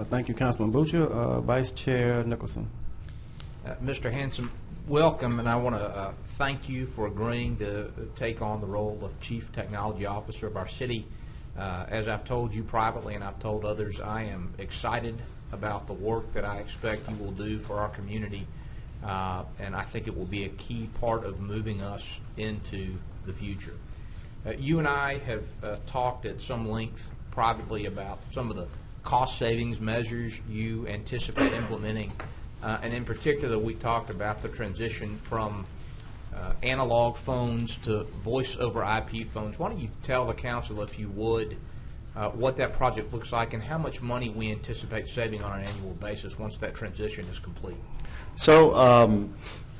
Thank you, Councilman Butcher. Vice Chair Nicholson. Mr. Hanson, welcome, and I want to thank you for agreeing to take on the role of Chief Technology Officer of our city. As I've told you privately and I've told others, I am excited about the work that I expect you will do for our community, and I think it will be a key part of moving us into the future. You and I have talked at some length privately about some of the cost savings measures you anticipate implementing, and in particular we talked about the transition from analog phones to voice over IP phones. Why don't you tell the council, if you would, what that project looks like and how much money we anticipate saving on an annual basis once that transition is complete? So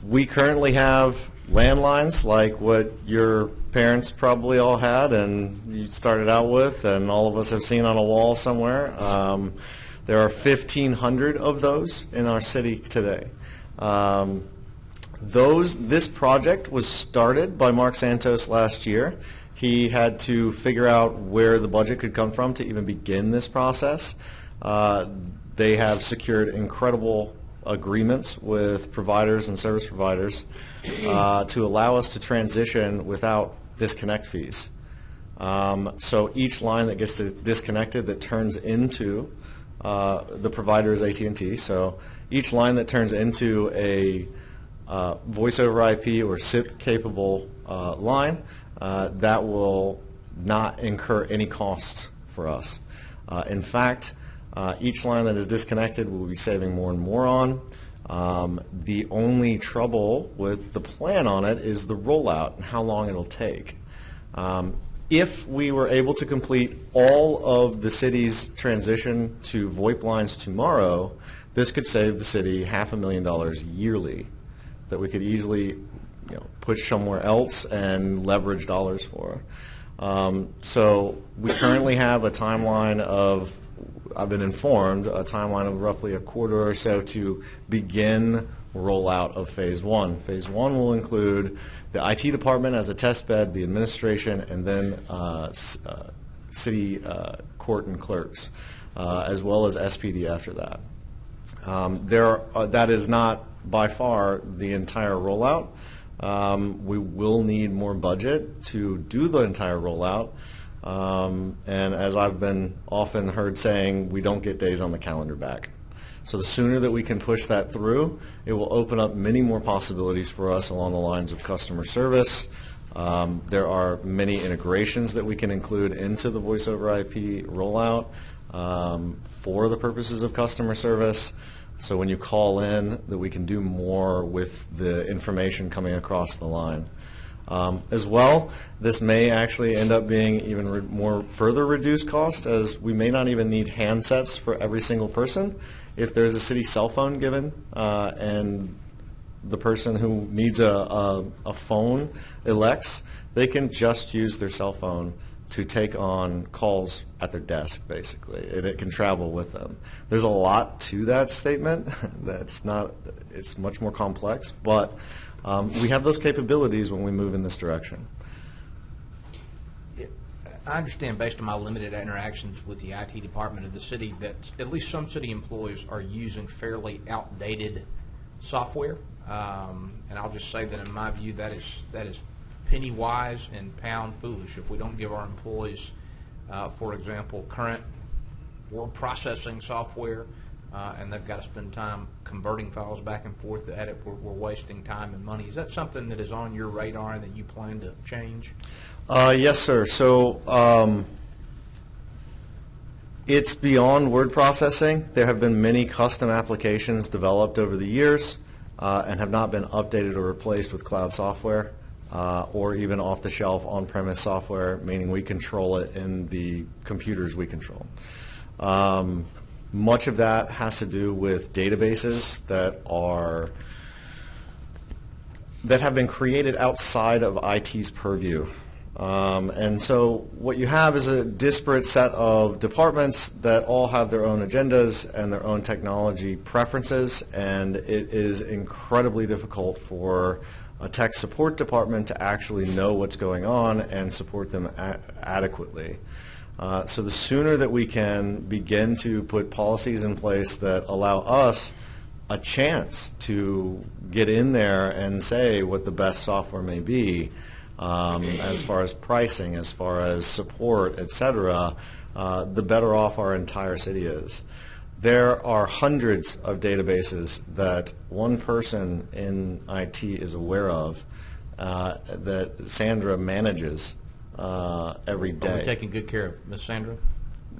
we currently have landlines like what your parents probably all had and you started out with and all of us have seen on a wall somewhere. There are 1,500 of those in our city today. This project was started by Mark Santos last year. He had to figure out where the budget could come from to even begin this process. They have secured incredible agreements with providers and service providers to allow us to transition without disconnect fees. So each line that gets disconnected that turns into the provider is AT&T. So each line that turns into a voice over IP or SIP capable line, that will not incur any costs for us. In fact, each line that is disconnected we'll be saving more and more on. The only trouble with the plan on it is the rollout and how long it'll take. If we were able to complete all of the city's transition to VoIP lines tomorrow, this could save the city $500,000 yearly that we could easily push somewhere else and leverage dollars for. So we currently have a timeline of, I've been informed, a timeline of roughly a quarter or so to begin rollout of Phase 1. Phase 1 will include the IT department as a test bed, the administration, and then city court and clerks, as well as SPD after that. That is not by far the entire rollout. We will need more budget to do the entire rollout. And as I've been often heard saying, we don't get days on the calendar back. So the sooner that we can push that through, it will open up many more possibilities for us along the lines of customer service. There are many integrations that we can include into the voice over IP rollout for the purposes of customer service. So when you call in, that we can do more with the information coming across the line. As well, this may actually end up being even more further reduced cost, as we may not even need handsets for every single person. If there's a city cell phone given and the person who needs a phone elects, they can just use their cell phone to take on calls at their desk, basically, and it can travel with them. There's a lot to that statement. It's much more complex, but we have those capabilities when we move in this direction. I understand, based on my limited interactions with the IT department of the city, that at least some city employees are using fairly outdated software. And I'll just say that in my view, that is penny wise and pound foolish. If we don't give our employees, for example, current word processing software, and they've got to spend time converting files back and forth to edit, we're wasting time and money. Is that something that is on your radar and that you plan to change? Yes, sir. So it's beyond word processing. There have been many custom applications developed over the years and have not been updated or replaced with cloud software or even off-the-shelf on-premise software, meaning we control it in the computers we control. Much of that has to do with databases that have been created outside of IT's purview. And so what you have is a disparate set of departments that all have their own agendas and their own technology preferences, and it is incredibly difficult for a tech support department to actually know what's going on and support them adequately. So the sooner that we can begin to put policies in place that allow us a chance to get in there and say what the best software may be, as far as pricing, as far as support, et cetera, the better off our entire city is. There are hundreds of databases that one person in IT is aware of that Sandra manages every day. Are we taking good care of Miss Sandra?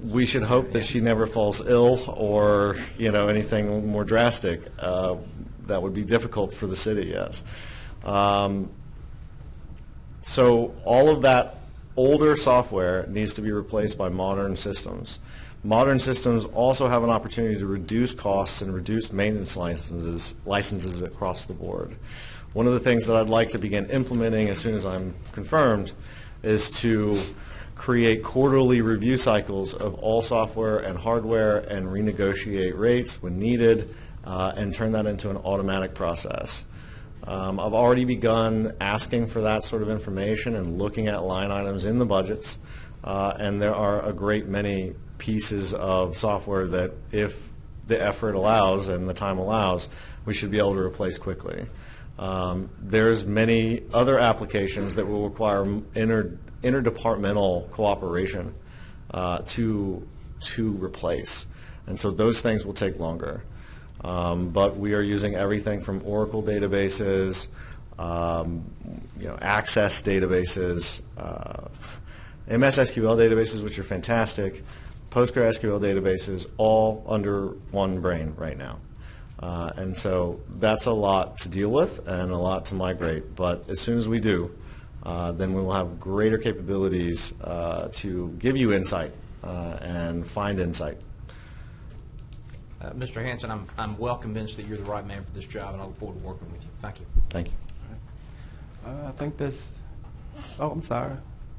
We should hope that she never falls ill or anything more drastic. That would be difficult for the city, yes. So all of that older software needs to be replaced by modern systems. Modern systems also have an opportunity to reduce costs and reduce maintenance licenses across the board. One of the things that I'd like to begin implementing as soon as I'm confirmed is to create quarterly review cycles of all software and hardware and renegotiate rates when needed and turn that into an automatic process. I've already begun asking for that sort of information and looking at line items in the budgets, and there are a great many pieces of software that, if the effort allows and the time allows, we should be able to replace quickly. There's many other applications that will require interdepartmental cooperation to replace, and so those things will take longer. But we are using everything from Oracle databases, Access databases, MS SQL databases, which are fantastic, PostgreSQL databases, all under one brain right now. And so that's a lot to deal with and a lot to migrate. But as soon as we do, then we will have greater capabilities to give you insight and find insight. Mr. Hanson, I'm well convinced that you're the right man for this job, and I look forward to working with you. Thank you. Thank you. I think that's, I'm sorry,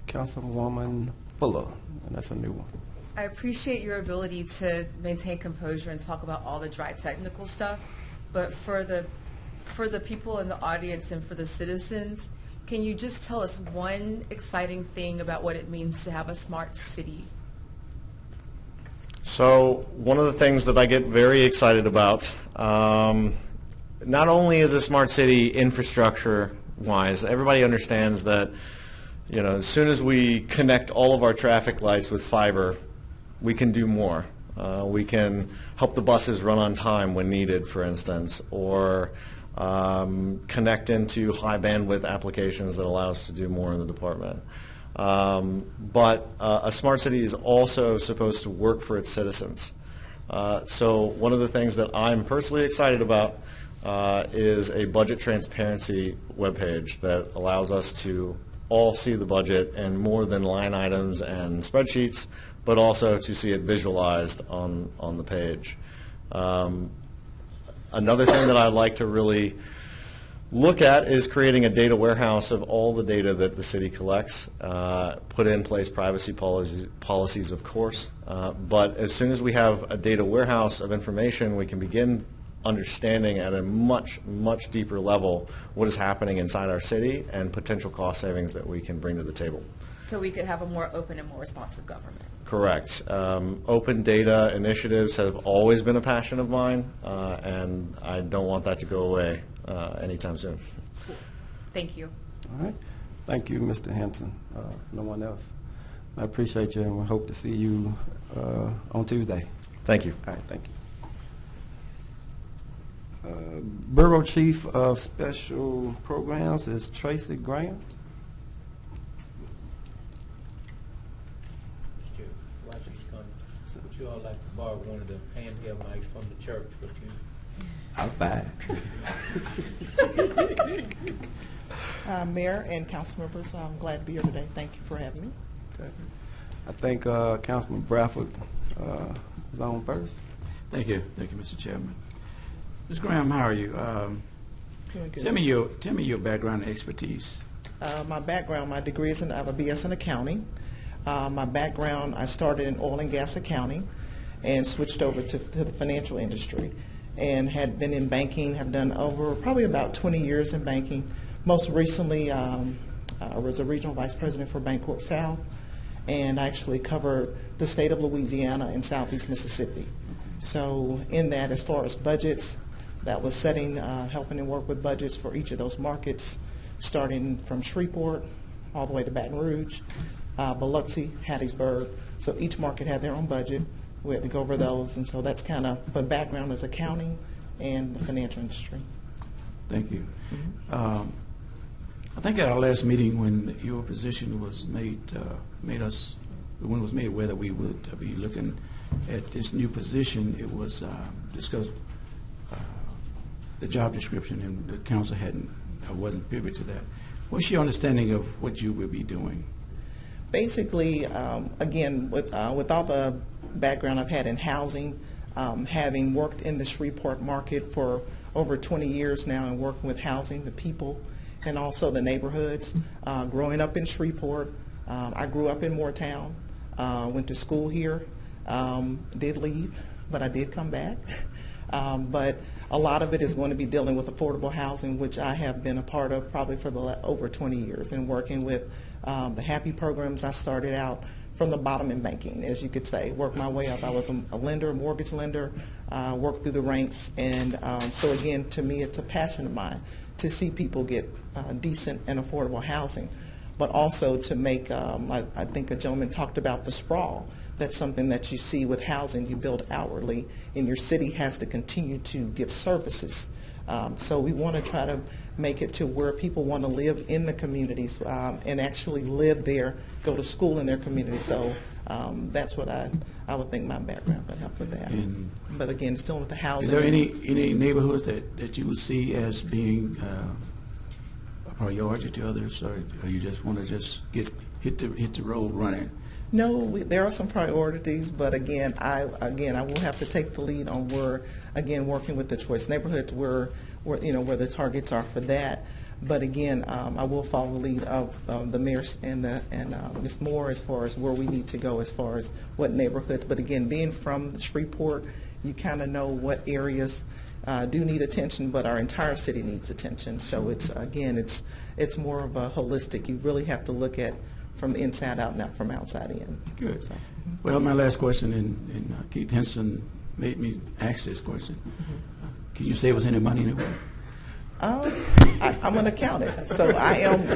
Councilwoman Fuller, and that's a new one. I appreciate your ability to maintain composure and talk about all the dry technical stuff, but for the people in the audience and for the citizens, can you just tell us one exciting thing about what it means to have a smart city? So one of the things that I get very excited about, not only is a smart city infrastructure-wise, everybody understands that as soon as we connect all of our traffic lights with fiber, we can do more. We can help the buses run on time when needed, for instance, or connect into high bandwidth applications that allow us to do more in the department. But a smart city is also supposed to work for its citizens. So one of the things that I'm personally excited about is a budget transparency webpage that allows us to all see the budget and more than line items and spreadsheets, but also to see it visualized on the page. Another thing that I'd like to really look at is creating a data warehouse of all the data that the city collects, put in place privacy policies, of course, but as soon as we have a data warehouse of information, we can begin understanding at a much, much deeper level what is happening inside our city and potential cost savings that we can bring to the table. So we could have a more open and more responsive government. Correct. Open data initiatives have always been a passion of mine, and I don't want that to go away anytime soon. Thank you. All right. Thank you, Mr. Hanson. No one else. I appreciate you, and we hope to see you on Tuesday. Thank you. All right. Thank you. Borough Chief of Special Programs is Tracy Graham. Mr. Washington, would you all like to borrow one of the handheld mics from the church for Tuesday? I'm fine. Mayor and council members, I'm glad to be here today. Thank you for having me. Okay. I think Councilman Bradford is on first. Thank you, Mr. Chairman. Ms. Graham, how are you? Doing good. Tell me your background and expertise. My background, my degree is I have a BS in accounting. My background, I started in oil and gas accounting and switched over to the financial industry and had been in banking, have done over probably about 20 years in banking. Most recently, I was a regional vice president for Bancorp South and actually covered the state of Louisiana and southeast Mississippi. So in that, as far as budgets, that was setting, helping to work with budgets for each of those markets, starting from Shreveport all the way to Baton Rouge, Biloxi, Hattiesburg. So each market had their own budget. We had to go over those, and so that's kind of the background is accounting and the financial industry. Thank you. I think at our last meeting, when your position was made whether we would be looking at this new position, it was discussed the job description, and the council wasn't privy to that. What's your understanding of what you will be doing? Basically, again, with all the background I've had in housing, having worked in the Shreveport market for over 20 years now and working with housing, the people, and also the neighborhoods. Growing up in Shreveport, I grew up in Moortown, went to school here, did leave, but I did come back. But a lot of it is going to be dealing with affordable housing, which I have been a part of probably for over 20 years, and working with the HAPPY programs. I started out from the bottom in banking, as you could say, worked my way up. I was a lender, a mortgage lender, worked through the ranks, and so again, to me, it's a passion of mine to see people get decent and affordable housing, but also to make, I think a gentleman talked about the sprawl. That's something that you see with housing. You build outwardly, and your city has to continue to give services. So we want to try to make it to where people want to live in the communities and actually live there, go to school in their community. So that's what I would think my background would help with that. But again, still with the housing. Is there any neighborhoods that you would see as being a priority to others, or you just want to just hit the road running? No, there are some priorities, but again, I will have to take the lead on working with the choice neighborhoods where the targets are for that. But again, I will follow the lead of the mayor and Ms. Moore as far as where we need to go as far as what neighborhoods. But again, being from Shreveport, you kind of know what areas do need attention, but our entire city needs attention. So it's more of a holistic. You really have to look at from inside out, not from outside in. Good. So, Well, my last question, and Keith Henson made me ask this question. Can you save us any money anyway? I'm an accountant, so I am.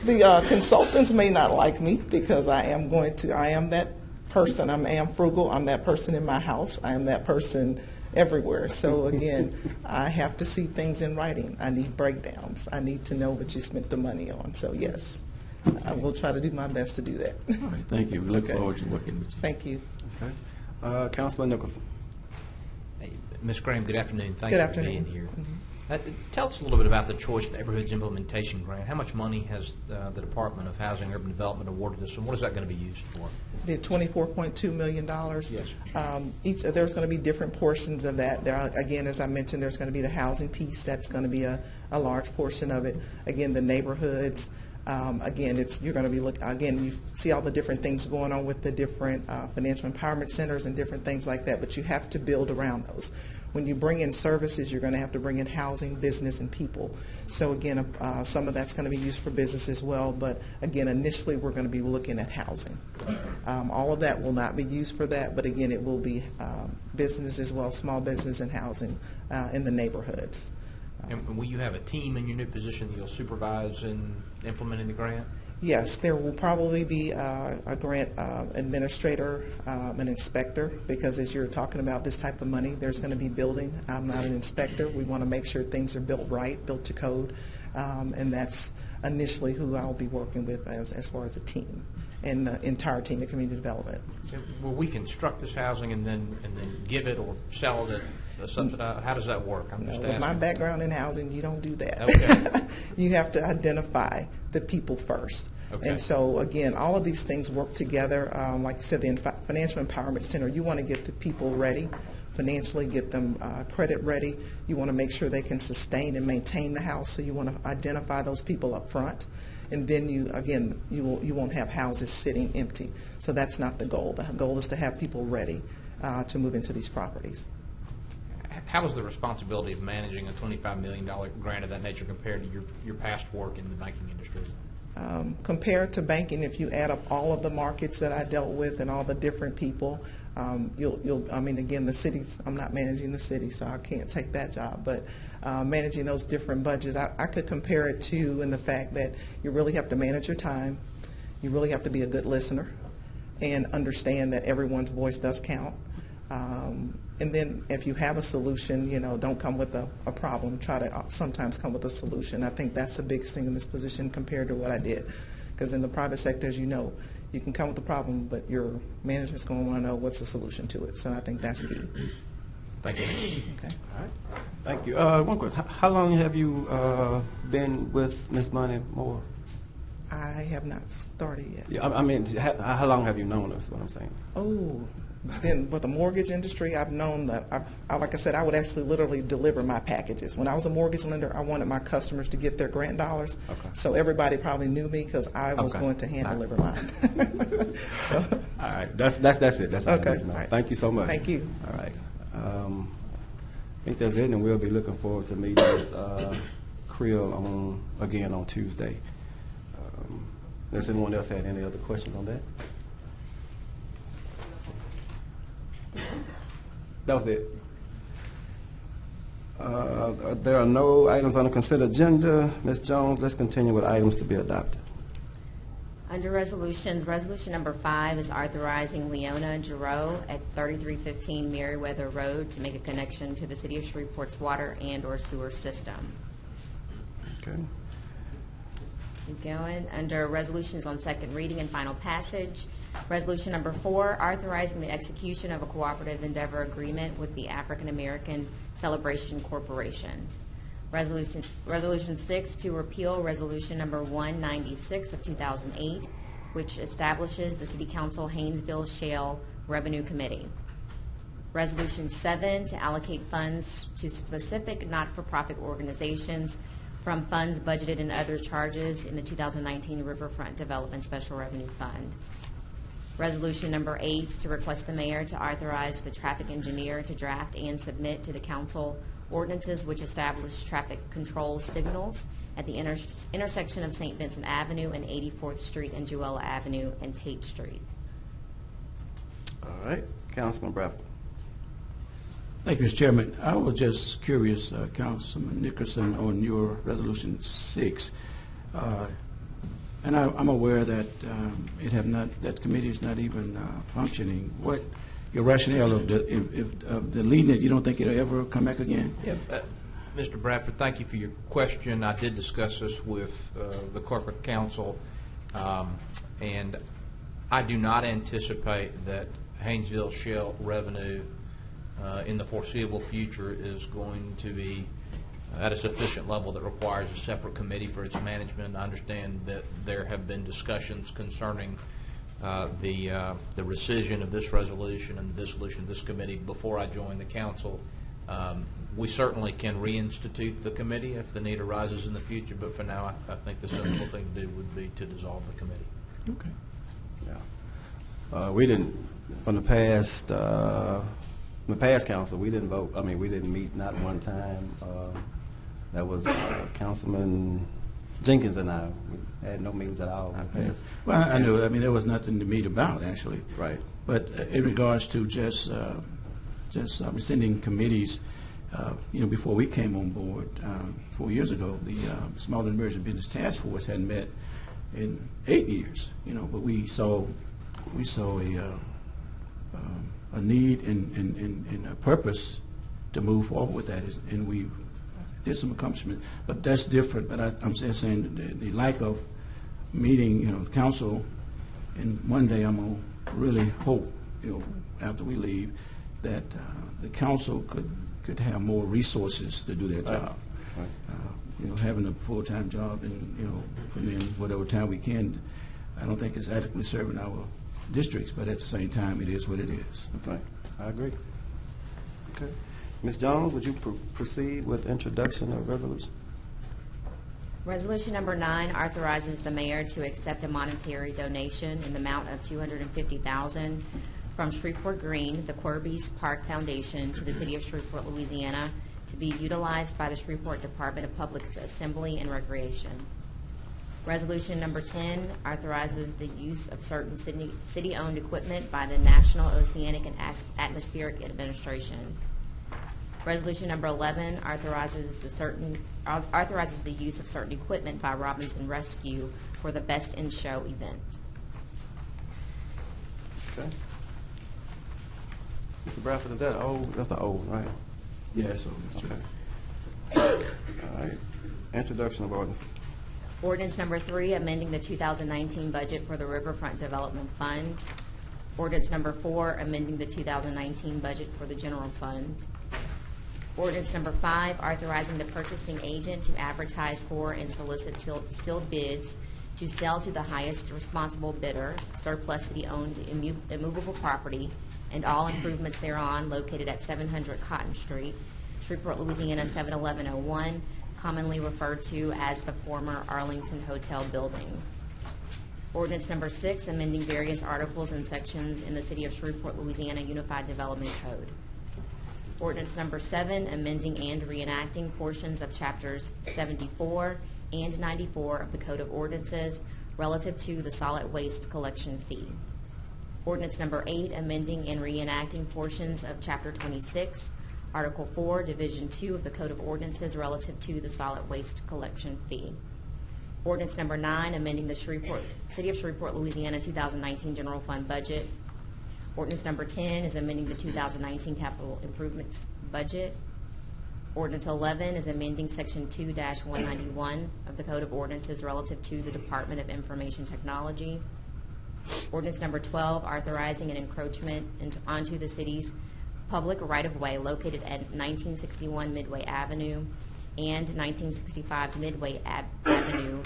The consultants may not like me because I am that person. I am frugal. I'm that person in my house. I am that person everywhere. So again, I have to see things in writing. I need breakdowns. I need to know what you spent the money on. So yes, I will try to do my best to do that. All right, thank you. We look forward to working with you. Thank you. Okay. Councilman Nicholson. Hey, Ms. Graham, good afternoon. Thank Good you afternoon. for being here. Tell us a little bit about the Choice Neighborhoods Implementation Grant. How much money has the Department of Housing and Urban Development awarded us, and what is that going to be used for? The $24.2 million. Yes. There's going to be different portions of that. Again, as I mentioned, there's going to be the housing piece. That's going to be a large portion of it. Again, the neighborhoods. Again, you're going to be again, you see all the different things going on with the different financial empowerment centers and different things like that, but you have to build around those. When you bring in services, you're going to have to bring in housing, business, and people. So again, some of that's going to be used for business as well, but again, initially we're going to be looking at housing. All of that will not be used for that, but again, it will be business as well, small business and housing in the neighborhoods. And will you have a team in your new position that you'll supervise in implementing the grant? Yes, there will probably be a grant administrator, an inspector, because as you're talking about this type of money, there's going to be building. I'm not an inspector. We want to make sure things are built right, built to code, and that's initially who I'll be working with as far as a team and the entire team of community development. Will we construct this housing and then give it or sell it? How does that work? I'm just With asking. my background in housing, you don't do that. Okay. You have to identify the people first. Okay. And so, again, all of these things work together. Like you said, the Financial Empowerment Center, you want to get the people ready, financially get them credit ready. You want to make sure they can sustain and maintain the house, so you want to identify those people up front. And then you won't have houses sitting empty. So that's not the goal. The goal is to have people ready to move into these properties. How is the responsibility of managing a $25 million grant of that nature compared to your past work in the banking industry? Compared to banking, if you add up all of the markets that I dealt with and all the different people, again, the cities, I'm not managing the city, so I can't take that job, but managing those different budgets, I could compare it to in the fact that you really have to manage your time, you really have to be a good listener, and understand that everyone's voice does count. And then if you have a solution, don't come with a problem. Try to sometimes come with a solution. I think that's the biggest thing in this position compared to what I did. Because in the private sector, as you know, you can come with a problem, but your management's going to want to know what's the solution to it. So I think that's key. Thank you. Okay. All right. Thank you. One question. How long have you been with Ms. Money Moore? I have not started yet. Yeah, I mean, how long have you known her, is what I'm saying? Oh, then with the mortgage industry, I've known that, like I said, I would actually literally deliver my packages. When I was a mortgage lender, I wanted my customers to get their grant dollars. Okay. So everybody probably knew me because I was going to hand deliver mine. So. All right, that's it. That's all I need to know. Right. Thank you so much. Thank you. All right. I think that's it, and we'll be looking forward to meeting Ms. Creel again on Tuesday. Does anyone else have any other questions on that? That was it. There are no items on the consent agenda. Ms. Jones, let's continue with items to be adopted. Under resolutions, resolution number 5 is authorizing Leona Giroux at 3315 Meriwether Road to make a connection to the City of Shreveport's water and/or sewer system. Okay. Keep going. Under resolutions on second reading and final passage, resolution number 4, authorizing the execution of a cooperative endeavor agreement with the African American Celebration Corporation. Resolution 6, to repeal resolution number 196 of 2008, which establishes the City Council Haynesville Shale Revenue Committee. Resolution 7, to allocate funds to specific not-for-profit organizations from funds budgeted and other charges in the 2019 Riverfront Development Special Revenue Fund. Resolution number 8, to request the mayor to authorize the traffic engineer to draft and submit to the council ordinances which establish traffic control signals at the intersection of St. Vincent Avenue and 84th Street and Jewella Avenue and Tate Street. All right. Councilman Bradford. Thank you, Mr. Chairman. I was just curious, Councilman Nickerson, on your Resolution 6. And I'm aware that that committee is not even functioning. What your rationale of deleting it? You don't think it'll ever come back again? Yeah, Mr. Bradford, thank you for your question. I did discuss this with the corporate counsel, and I do not anticipate that Haynesville Shale revenue in the foreseeable future is going to be at a sufficient level that requires a separate committee for its management. I understand that there have been discussions concerning the rescission of this resolution and the dissolution of this committee before I joined the council. We certainly can reinstitute the committee if the need arises in the future, but for now I think the sensible thing to do would be to dissolve the committee. Okay. Yeah. We didn't, from the past council, we didn't vote. I mean, we didn't meet not one time. That was Councilman Jenkins and I. We had no meetings at all in the past. Well, I know. I mean, there was nothing to meet about, actually. Right. But in regards to just rescinding committees, before we came on board 4 years ago, the Small and Emerging Business Task Force hadn't met in 8 years. But we saw a need and a purpose to move forward with that, and we did some accomplishment. But that's different. But I'm just saying the lack of meeting, council, and one day I'm gonna really hope, after we leave, that the council could have more resources to do their job. Right. Having a full-time job and putting in whatever time we can, I don't think it's adequately serving our districts, but at the same time, it is what it is. Okay, I agree. Okay, Ms. Jones, would you proceed with introduction of resolution? Resolution number 9 authorizes the mayor to accept a monetary donation in the amount of $250,000 from Shreveport Green, the Corby's Park Foundation, to the City of Shreveport, Louisiana, to be utilized by the Shreveport Department of Public Assembly and Recreation. Resolution number 10 authorizes the use of certain city-owned equipment by the National Oceanic and Atmospheric Administration. Resolution number 11 authorizes the use of certain equipment by Robinson Rescue for the Best in Show event. Okay. Mr. Bradford, is that old? That's the old, right? Yeah, so, Okay. All right. Introduction of ordinances. Ordinance number 3, amending the 2019 budget for the Riverfront Development Fund. Ordinance number 4, amending the 2019 budget for the General Fund. Ordinance number 5, authorizing the purchasing agent to advertise for and solicit sealed bids to sell to the highest responsible bidder surplus city-owned immovable property and all improvements thereon located at 700 Cotton Street, Shreveport, Louisiana 71101, commonly referred to as the former Arlington Hotel building. Ordinance number 6, amending various articles and sections in the City of Shreveport, Louisiana Unified Development Code. Ordinance number 7, amending and reenacting portions of chapters 74 and 94 of the Code of Ordinances relative to the solid waste collection fee. Ordinance number 8, amending and reenacting portions of chapter 26, Article 4, Division 2 of the Code of Ordinances relative to the solid waste collection fee. Ordinance number 9, amending the City of Shreveport, Louisiana 2019 General Fund budget. Ordinance number 10 is amending the 2019 capital improvements budget. Ordinance 11 is amending Section 2-191 of the Code of Ordinances relative to the Department of Information Technology. Ordinance number 12, authorizing an encroachment onto the city's public right-of-way located at 1961 Midway Avenue and 1965 Midway Avenue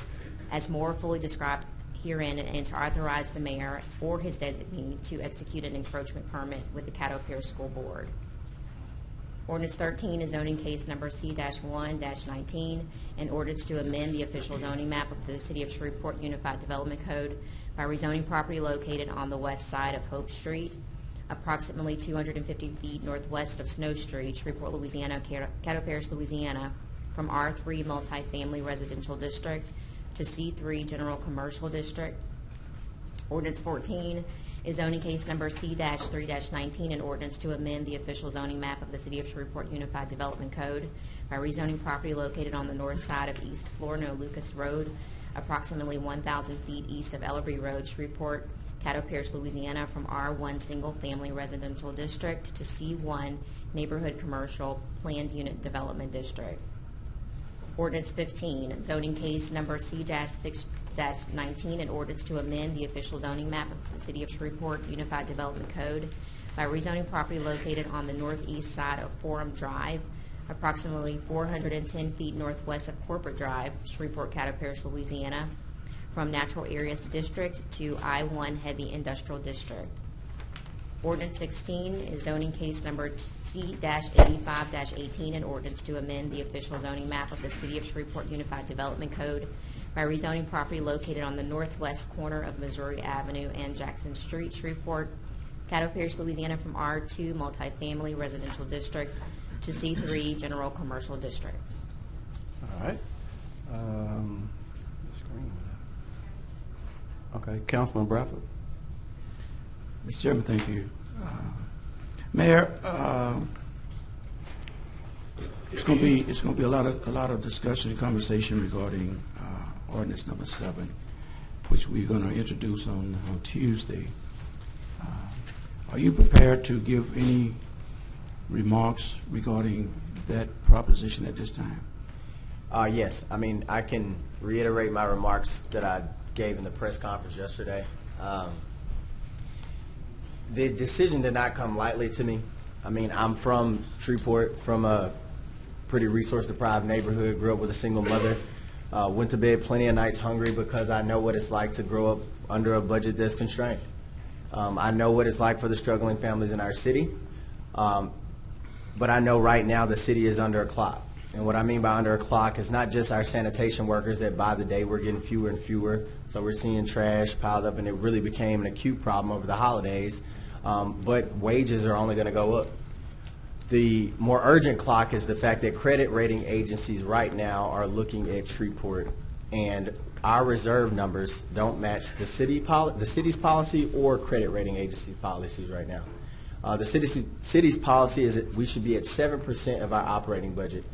as more fully described herein, and to authorize the mayor or his designee to execute an encroachment permit with the Caddo Pierce School Board. Ordinance 13 is zoning case number C-1-19, an ordinance to amend the official zoning map of the City of Shreveport Unified Development Code by rezoning property located on the west side of Hope Street, approximately 250 feet northwest of Snow Street, Shreveport, Louisiana, Caddo Parish, Louisiana, from R3 Multifamily Residential District to C3 General Commercial District. Ordinance 14 is zoning case number C-3-19, an ordinance to amend the official zoning map of the City of Shreveport Unified Development Code by rezoning property located on the north side of East Florno Lucas Road, approximately 1,000 feet east of Ellery Road, Shreveport, Caddo Pierce, Louisiana, from R1 Single Family Residential District to C1 Neighborhood Commercial Planned Unit Development District. Ordinance 15, zoning case number C-6-19, an ordinance to amend the official zoning map of the City of Shreveport Unified Development Code by rezoning property located on the northeast side of Forum Drive, approximately 410 feet northwest of Corporate Drive, Shreveport, Caddo Parish, Louisiana, from Natural Areas District to I-1 Heavy Industrial District. Ordinance 16 is zoning case number C-85-18, an ordinance to amend the official zoning map of the City of Shreveport Unified Development Code by rezoning property located on the northwest corner of Missouri Avenue and Jackson Street, Shreveport, Caddo Parish, Louisiana, from R2 Multifamily Residential District to C3 General Commercial District. All right. Okay, Councilman Bradford. Mr. Chairman, thank you. Mayor, it's going to be a lot of discussion and conversation regarding ordinance number 7, which we're going to introduce on Tuesday. Are you prepared to give any remarks regarding that proposition at this time? Yes. I mean, I can reiterate my remarks that I gave in the press conference yesterday. The decision did not come lightly to me. I mean, I'm from Shreveport, from a pretty resource-deprived neighborhood, grew up with a single mother, went to bed plenty of nights hungry because I know what it's like to grow up under a budget that's constrained. I know what it's like for the struggling families in our city, but I know right now the city is under a clock. And what I mean by under a clock is not just our sanitation workers that by the day we're getting fewer and fewer. So we're seeing trash piled up, and it really became an acute problem over the holidays. But wages are only going to go up. The more urgent clock is the fact that credit rating agencies right now are looking at Shreveport and our reserve numbers don't match the city's policy or credit rating agency's policies right now. The city's policy is that we should be at 7% of our operating budget,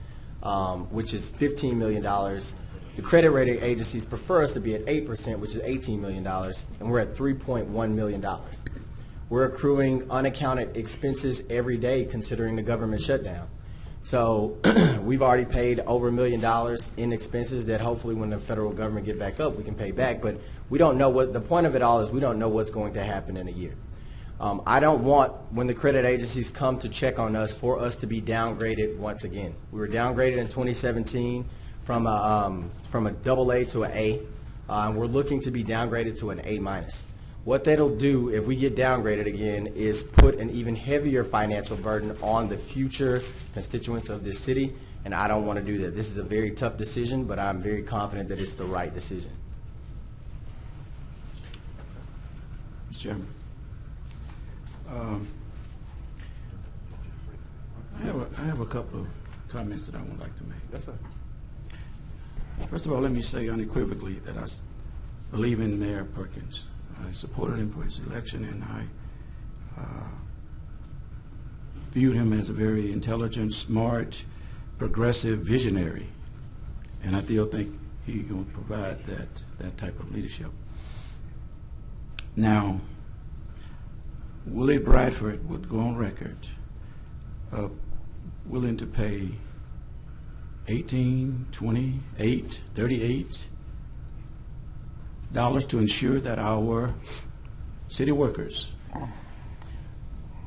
which is $15 million. The credit rating agencies prefer us to be at 8%, which is $18 million, and we're at $3.1 million. We're accruing unaccounted expenses every day considering the government shutdown. So we've already paid over $1 million in expenses that hopefully when the federal government get back up, we can pay back. But we don't know what, the point of it all is we don't know what's going to happen in a year. I don't want, when the credit agencies come to check on us, for us to be downgraded once again. We were downgraded in 2017 from a AA to an A, and we're looking to be downgraded to an A-. What that'll do if we get downgraded again is put an even heavier financial burden on the future constituents of this city, and I don't want to do that. This is a very tough decision, but I'm very confident that it's the right decision. Mr. Chairman, I have a couple of comments that I would like to make. Yes, sir. First of all, let me say unequivocally that I believe in Mayor Perkins. I supported him for his election, and I viewed him as a very intelligent, smart, progressive visionary, and I still think he's going to provide that type of leadership. Now, Willie Bradford would go on record of willing to pay $18, $28, $38 to ensure that our city workers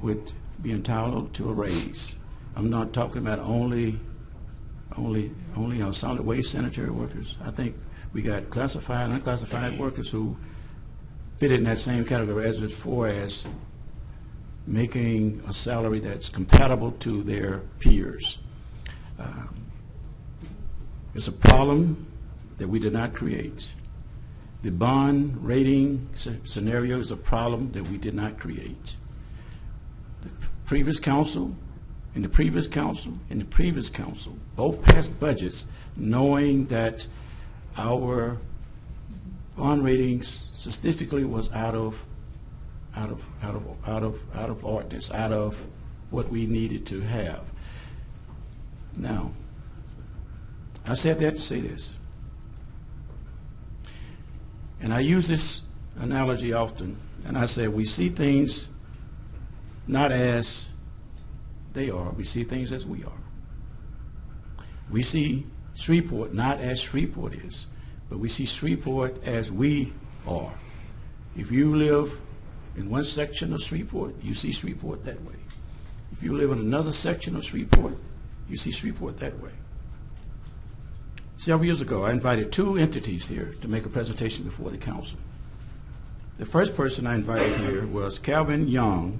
would be entitled to a raise. I'm not talking about only our solid waste sanitary workers. I think we got classified and unclassified workers who fit in that same category as far as making a salary that's compatible to their peers. It's a problem that we did not create. The bond rating scenario is a problem that we did not create. The previous council and the previous council and the previous council both passed budgets knowing that our bond ratings statistically was out of ordinance, out of what we needed to have. Now, I said that to say this, and I use this analogy often, and I say we see things not as they are, we see things as we are. We see Shreveport not as Shreveport is, but we see Shreveport as we are. If you live in one section of Shreveport, you see Shreveport that way. If you live in another section of Shreveport, you see Shreveport that way. Several years ago, I invited two entities here to make a presentation before the council. The first person I invited here was Calvin Young,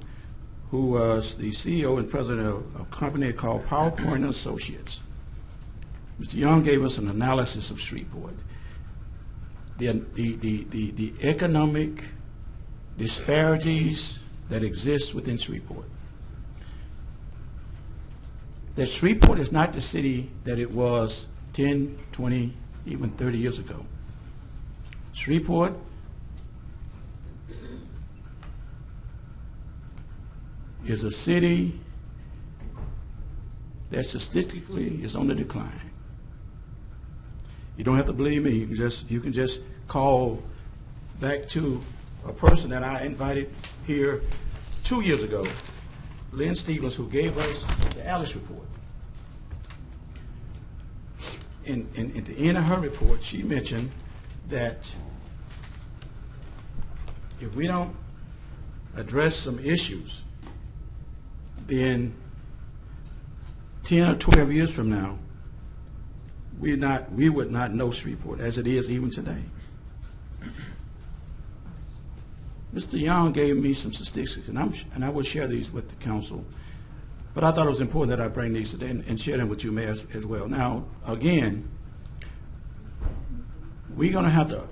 who was the CEO and president of a company called PowerPoint Associates. Mr. Young gave us an analysis of Shreveport. The economic disparities that exist within Shreveport. That Shreveport is not the city that it was 10, 20, even 30 years ago. Shreveport is a city that statistically is on the decline. You don't have to believe me. You can just call back to a person that I invited here 2 years ago, Lynn Stevens, who gave us the Alice report. At the end of her report, she mentioned that if we don't address some issues, then 10 or 12 years from now, we would not know Shreveport as it is even today. Mr. Young gave me some statistics, and I will share these with the council. But I thought it was important that I bring these today and share them with you, Mayor, as well. Now, again, we're going to have to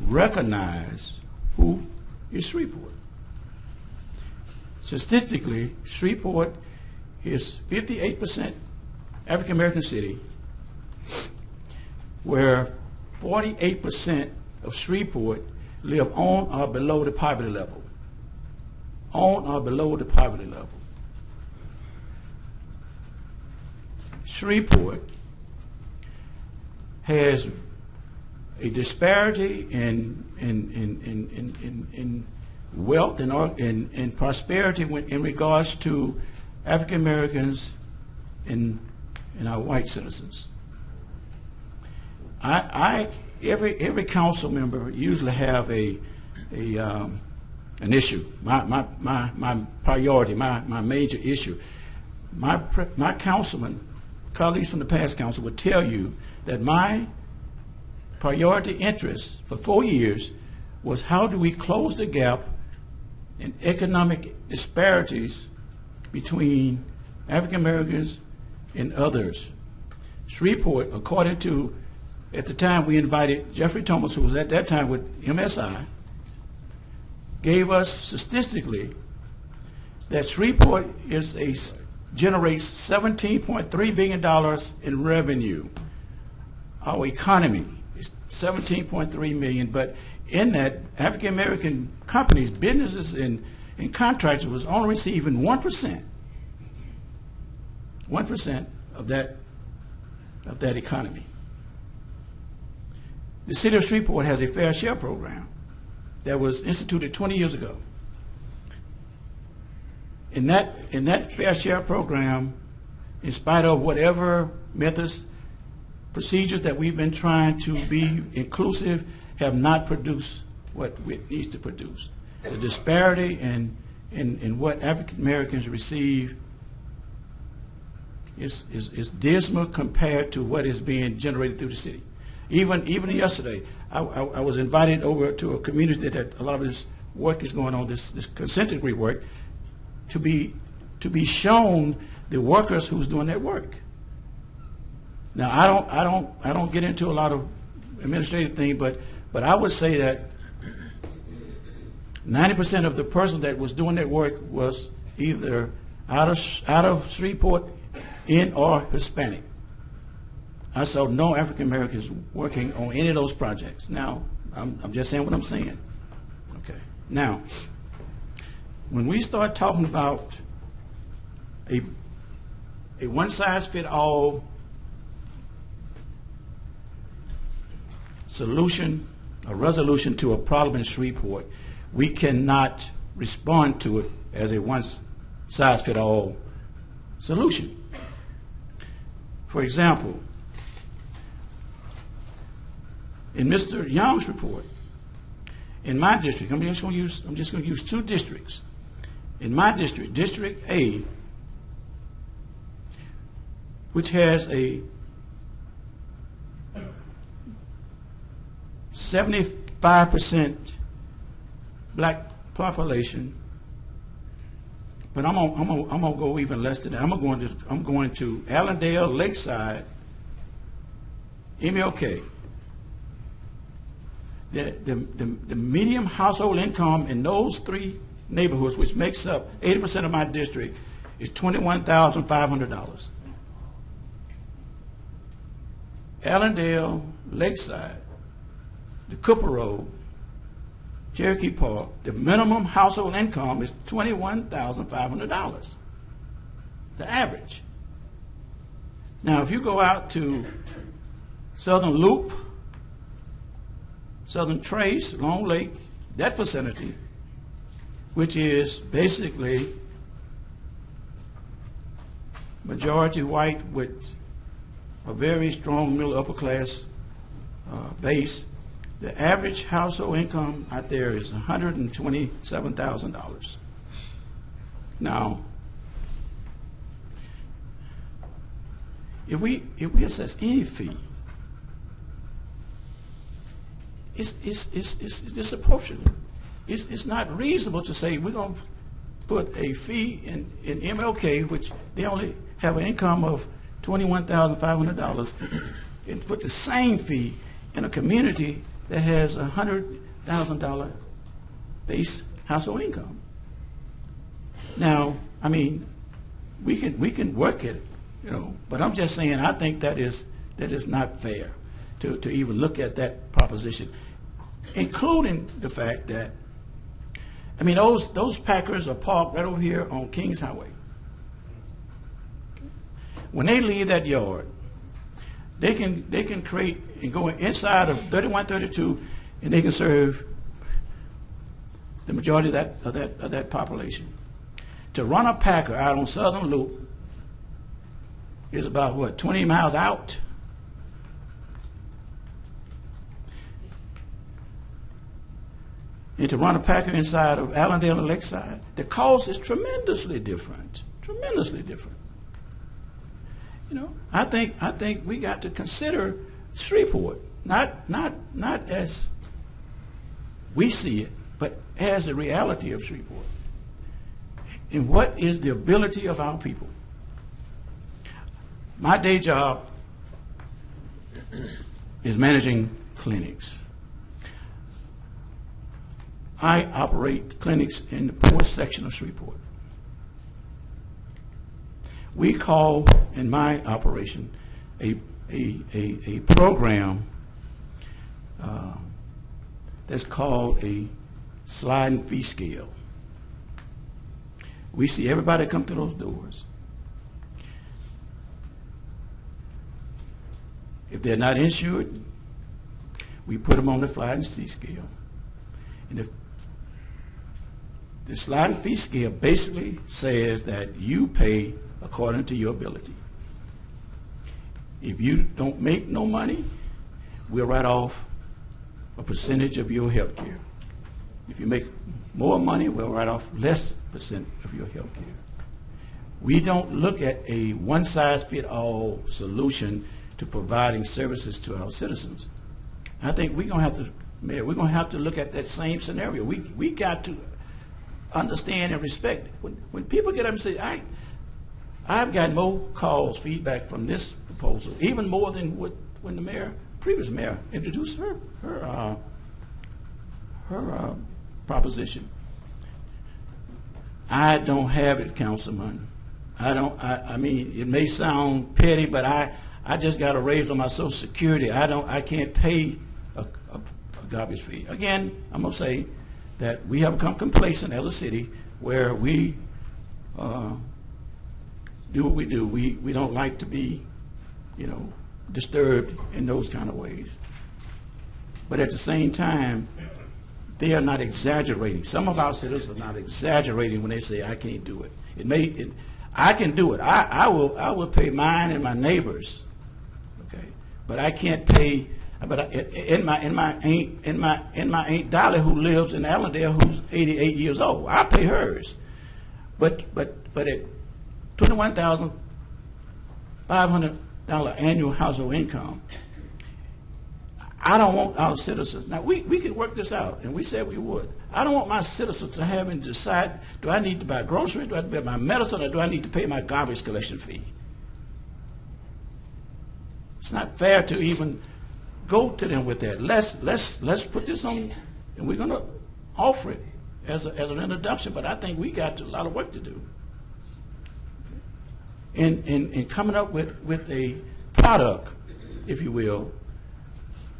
recognize who is Shreveport. Statistically, Shreveport is 58% African-American city, where 48% of Shreveport live on or below the poverty level. On or below the poverty level. Shreveport has a disparity in wealth and prosperity in regards to African Americans and our white citizens. Every council member usually have an issue. My priority, my major issue. My councilman, colleagues from the past council would tell you that my priority interest for 4 years was how do we close the gap in economic disparities between African Americans and others. Shreveport, according to, at the time we invited Jeffrey Thomas, who was at that time with MSI, gave us statistically that Shreveport generates $17.3 billion in revenue. Our economy is $17.3 million, but in that, African American companies, businesses, and contractors was only receiving 1%. 1% of that economy. The city of Shreveport has a fair share program that was instituted 20 years ago. In that fair share program, in spite of whatever methods, procedures that we've been trying to be inclusive, have not produced what it needs to produce. The disparity in what African Americans receive is dismal compared to what is being generated through the city. Even yesterday, I was invited over to a community that a lot of this work is going on, this consent decree work, to be shown the workers who's doing that work. Now I don't get into a lot of administrative things, but I would say that 90% of the person that was doing that work was either out of Shreveport in or Hispanic. I saw no African Americans working on any of those projects. Now, I'm just saying what I'm saying. Okay. Now, when we start talking about a one-size-fits-all solution, a resolution to a problem in Shreveport, we cannot respond to it as a one-size-fits-all solution. For example, in Mr. Young's report, in my district, I'm just going to use two districts. In my district, District A, which has a 75% black population, but I'm gonna go even less than that. I'm going to Allendale, Lakeside, MLK. The median household income in those three neighborhoods, which makes up 80% of my district, is $21,500. Allendale, Lakeside, the Cooper Road, Cherokee Park, the minimum household income is $21,500, the average. Now, if you go out to Southern Loop, Southern Trace, Long Lake, that vicinity, which is basically majority white with a very strong middle upper class base, the average household income out there is $127,000. Now, if we assess any fee, it's disproportionate. It's not reasonable to say we're going to put a fee in MLK, which they only have an income of $21,500, and put the same fee in a community that has a $100,000 base household income. Now, I mean, we can work at it, but I'm just saying I think that is not fair. to even look at that proposition, including the fact that, I mean, those Packers are parked right over here on Kings Highway. When they leave that yard, they can create and go inside of 3132, and they can serve the majority of that population. To run a Packer out on Southern Loop is about, what, 20 miles out? And to run a Packer inside of Allendale and Lakeside, the cost is tremendously different. Tremendously different. You know, I think we got to consider Shreveport, not as we see it, but as the reality of Shreveport. And what is the ability of our people? My day job is managing clinics. I operate clinics in the poorest section of Shreveport. We call, in my operation, a program that's called a sliding fee scale. We see everybody come through those doors. If they're not insured, we put them on the sliding fee scale. And if the sliding fee scale basically says that you pay according to your ability. If you don't make no money, we'll write off a percentage of your health care. If you make more money, we'll write off less percent of your health care. We don't look at a one-size-fits-all solution to providing services to our citizens. I think we're going to have to, Mayor, we're going to have to look at that same scenario. We got to understand and respect. When people get up and say, I've got more calls, feedback from this proposal, even more than when the previous mayor introduced her proposition. I don't have it, Councilman. I mean, it may sound petty, but I just got a raise on my Social Security. I can't pay a garbage fee. Again, I'm gonna say that we have become complacent as a city where we do what we do. We don't like to be, disturbed in those kind of ways. But at the same time, they are not exaggerating. Some of our citizens are not exaggerating when they say, I can't do it. I can do it. I will pay mine and my neighbors. Okay. But I can't pay, but in my Aunt Dolly who lives in Allendale who's 88 years old, I pay hers. But at $21,500 annual household income, I don't want our citizens. Now, we can work this out, and we said we would. I don't want my citizens to having to decide, do I need to buy groceries, do I have to buy my medicine, or do I need to pay my garbage collection fee? It's not fair to even go to them with that. Let's put this on, and we're going to offer it as an introduction, but I think we got a lot of work to do. In coming up with a product, if you will,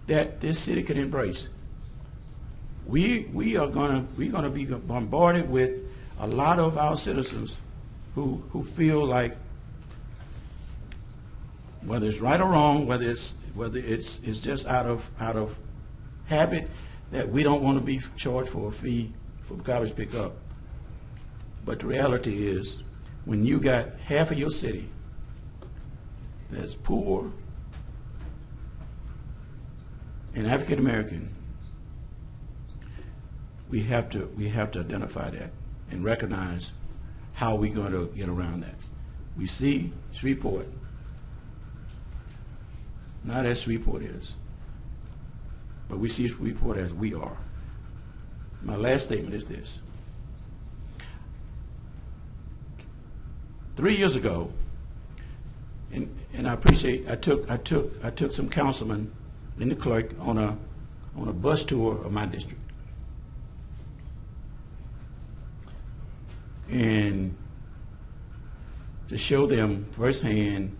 that this city can embrace. We're gonna be bombarded with a lot of our citizens who feel like, whether it's right or wrong, whether it's just out of habit, that we don't want to be charged for a fee for garbage pickup. But the reality is, when you got half of your city that's poor and African American, we have to identify that and recognize how we're going to get around that. We see Shreveport not as Shreveport is, but we see Shreveport as we are. My last statement is this. 3 years ago, and I appreciate, I took some councilmen and the clerk on a bus tour of my district. And to show them firsthand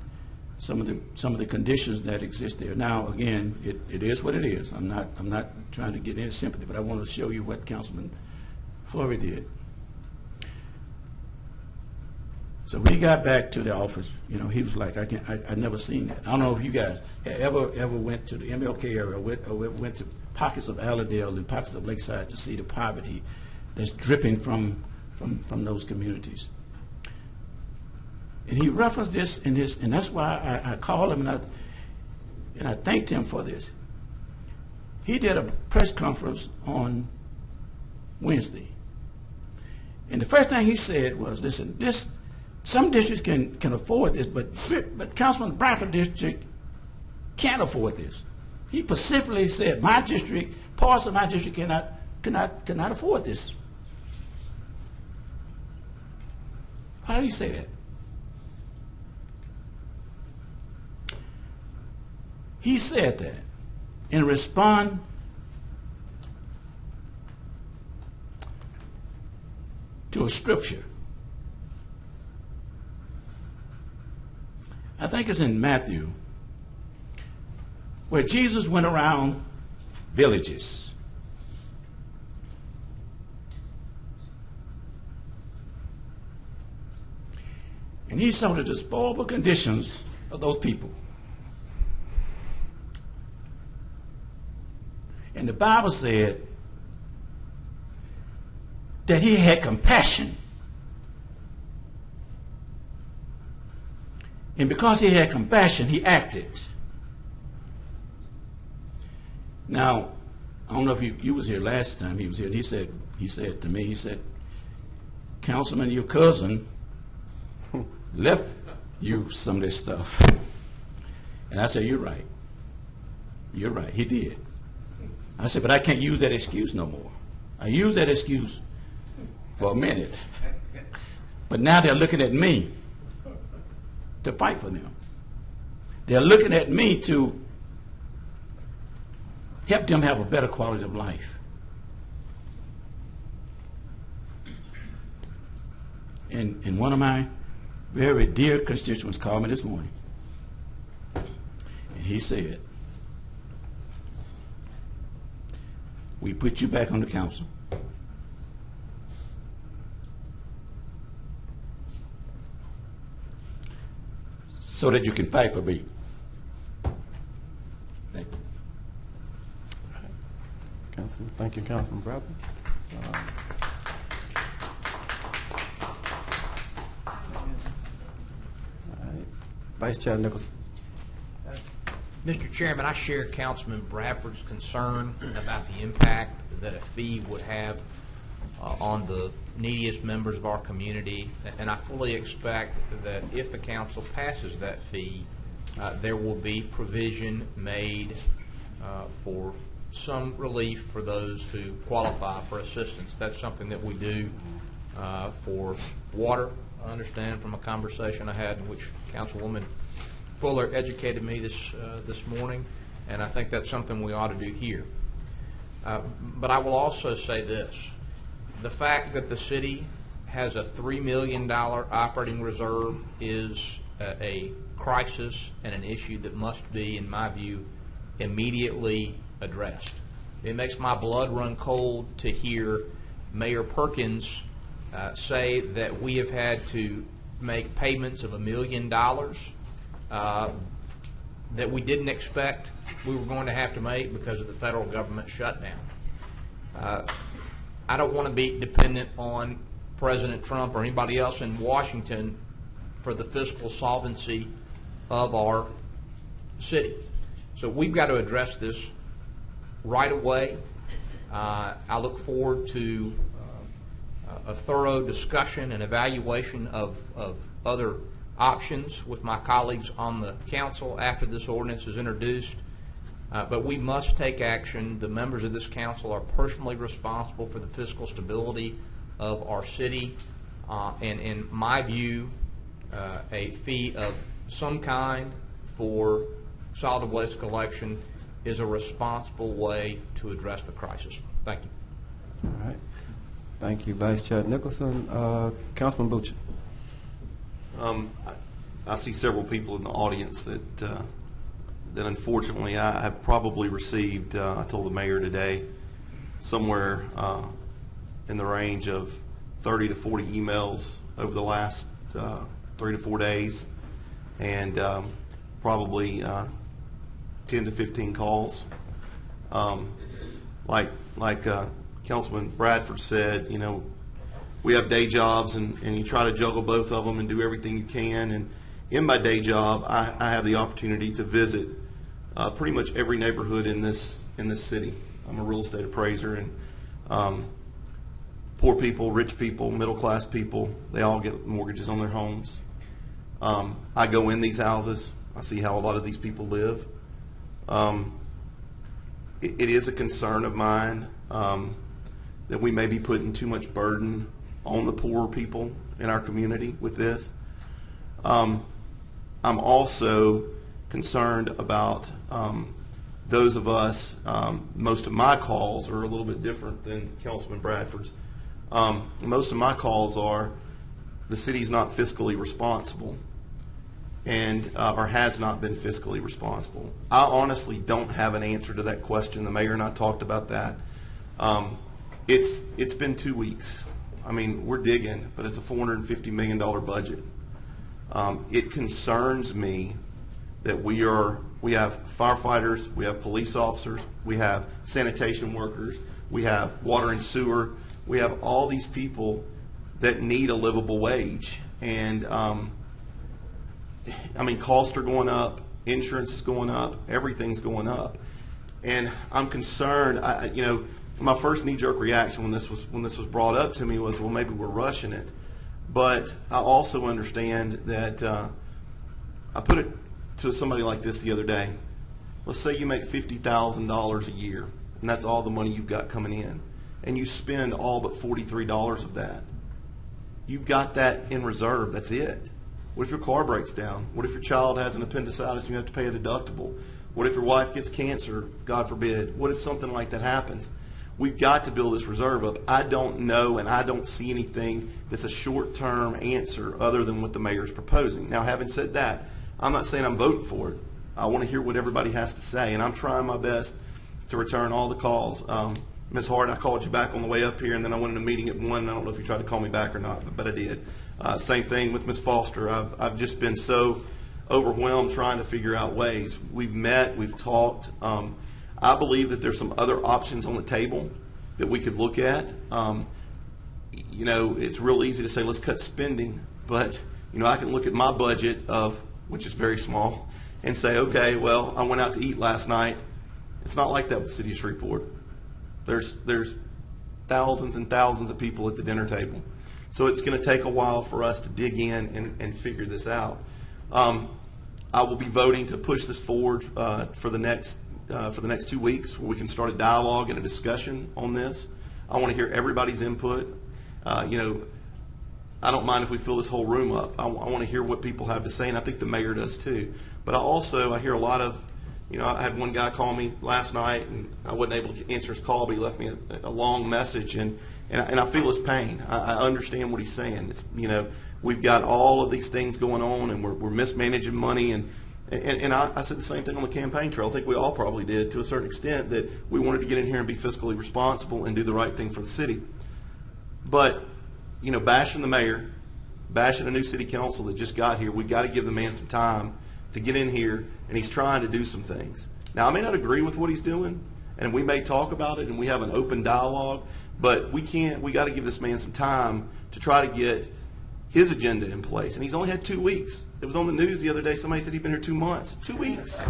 some of the conditions that exist there. Now, again, it is what it is. I'm not trying to get any sympathy, but I want to show you what Councilman Fleury did. So when he got back to the office, he was like, I never seen that. I don't know if you guys ever went to the MLK area or went to pockets of Allerdale and pockets of Lakeside to see the poverty that's dripping from those communities. And he referenced this in his, and that's why I called him and I thanked him for this. He did a press conference on Wednesday. And the first thing he said was, listen, some districts can afford this, but Councilman Bradford district can't afford this. He specifically said, my district, parts of my district cannot afford this. How do you say that? He said that in response to a scripture. I think it's in Matthew, where Jesus went around villages. And he saw the deplorable conditions of those people. And the Bible said that he had compassion. And because he had compassion, he acted. Now, I don't know if you was here last time he was here, and he said to me, Councilman, your cousin left you some of this stuff. And I said, you're right. You're right, he did. I said, but I can't use that excuse no more. I used that excuse for a minute. But now they're looking at me to fight for them. They're looking at me to help them have a better quality of life. And one of my very dear constituents called me this morning. And he said, we put you back on the council. So that you can fight for me. Thank you. Councilman, thank you, Councilman Bradford. All right. Vice Chair Nicholson. Mr. Chairman, I share Councilman Bradford's concern about the impact that a fee would have on the neediest members of our community, and I fully expect that if the council passes that fee, there will be provision made for some relief for those who qualify for assistance. That's something that we do for water. I understand from a conversation I had in which Councilwoman Fuller educated me this morning, and I think that's something we ought to do here. But I will also say this. The fact that the city has a $3 million operating reserve is a crisis and an issue that must be, in my view, immediately addressed. It makes my blood run cold to hear Mayor Perkins say that we have had to make payments of $1 million that we didn't expect we were going to have to make because of the federal government shutdown. I don't want to be dependent on President Trump or anybody else in Washington for the fiscal solvency of our city. So we've got to address this right away. I look forward to a thorough discussion and evaluation of other options with my colleagues on the council after this ordinance is introduced. But we must take action. The members of this council are personally responsible for the fiscal stability of our city. And in my view, a fee of some kind for solid waste collection is a responsible way to address the crisis. Thank you. All right. Thank you, Vice Chair Nicholson. Councilman Boucher. I see several people in the audience that unfortunately I have probably received, I told the mayor today, somewhere in the range of 30 to 40 emails over the last 3 to 4 days, and probably 10 to 15 calls. Like Councilman Bradford said, you know, we have day jobs, and you try to juggle both of them and do everything you can. And in my day job, I have the opportunity to visit pretty much every neighborhood in this city. I'm a real estate appraiser, and poor people, rich people, middle class people, they all get mortgages on their homes. I go in these houses. I see how a lot of these people live. It is a concern of mine that we may be putting too much burden on the poorer people in our community with this. I'm also concerned about those of us, most of my calls are a little bit different than Councilman Bradford's. Most of my calls are the city's not fiscally responsible, and or has not been fiscally responsible. I honestly don't have an answer to that question. The mayor and I talked about that. It's been 2 weeks. I mean, we're digging, but it's a $450 million budget. It concerns me that we have firefighters, we have police officers, we have sanitation workers, we have water and sewer, we have all these people that need a livable wage. And I mean, costs are going up, insurance is going up, everything's going up, and I'm concerned. You know, my first knee-jerk reaction when this was brought up to me was, well, maybe we're rushing it. But I also understand that I put it to somebody like this the other day. Let's say you make $50,000 a year, and that's all the money you've got coming in, and you spend all but $43 of that. You've got that in reserve. That's it. What if your car breaks down? What if your child has an appendicitis and you have to pay a deductible? What if your wife gets cancer, God forbid? What if something like that happens? We've got to build this reserve up. I don't know, and I don't see anything that's a short-term answer other than what the mayor's proposing. Now, having said that, I'm not saying I'm voting for it. I want to hear what everybody has to say, and I'm trying my best to return all the calls. Ms. Hart, I called you back on the way up here, and then I went in a meeting at 1, and I don't know if you tried to call me back or not, but I did. Same thing with Ms. Foster. I've just been so overwhelmed trying to figure out ways. We've met, we've talked. I believe that there's some other options on the table that we could look at. You know, it's real easy to say, let's cut spending, but, you know, I can look at my budget which is very small, and say, okay, well, I went out to eat last night. It's not like that with the city of Shreveport. There's thousands and thousands of people at the dinner table. So it's going to take a while for us to dig in and figure this out. I will be voting to push this forward for the next 2 weeks, where we can start a dialogue and a discussion on this. I want to hear everybody's input. You know, I don't mind if we fill this whole room up. I want to hear what people have to say, and I think the mayor does too. But I hear a lot of, you know, I had one guy call me last night, and I wasn't able to answer his call, but he left me a long message, and I feel his pain. I understand what he's saying. It's, you know, we've got all of these things going on, and we're mismanaging money, and I said the same thing on the campaign trail. I think we all probably did to a certain extent, that we wanted to get in here and be fiscally responsible and do the right thing for the city. But, you know, bashing the mayor, bashing a new city council that just got here, we've got to give the man some time to get in here, and he's trying to do some things. Now, I may not agree with what he's doing, and we may talk about it, and we have an open dialogue, but we got to give this man some time to try to get his agenda in place. And he's only had 2 weeks. It was on the news the other day. Somebody said he'd been here 2 months. 2 weeks.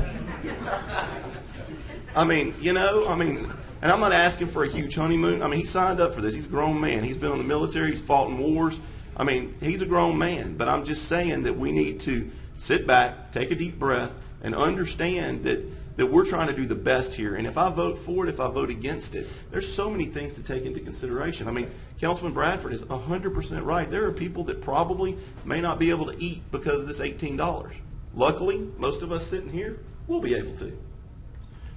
I mean, you know, and I'm not asking for a huge honeymoon. I mean, he signed up for this. He's a grown man. He's been in the military. He's fought in wars. I mean, he's a grown man. But I'm just saying that we need to sit back, take a deep breath, and understand that we're trying to do the best here. And if I vote for it, if I vote against it, there's so many things to take into consideration. I mean, Councilman Bradford is 100% right. There are people that probably may not be able to eat because of this $18. Luckily, most of us sitting here will be able to.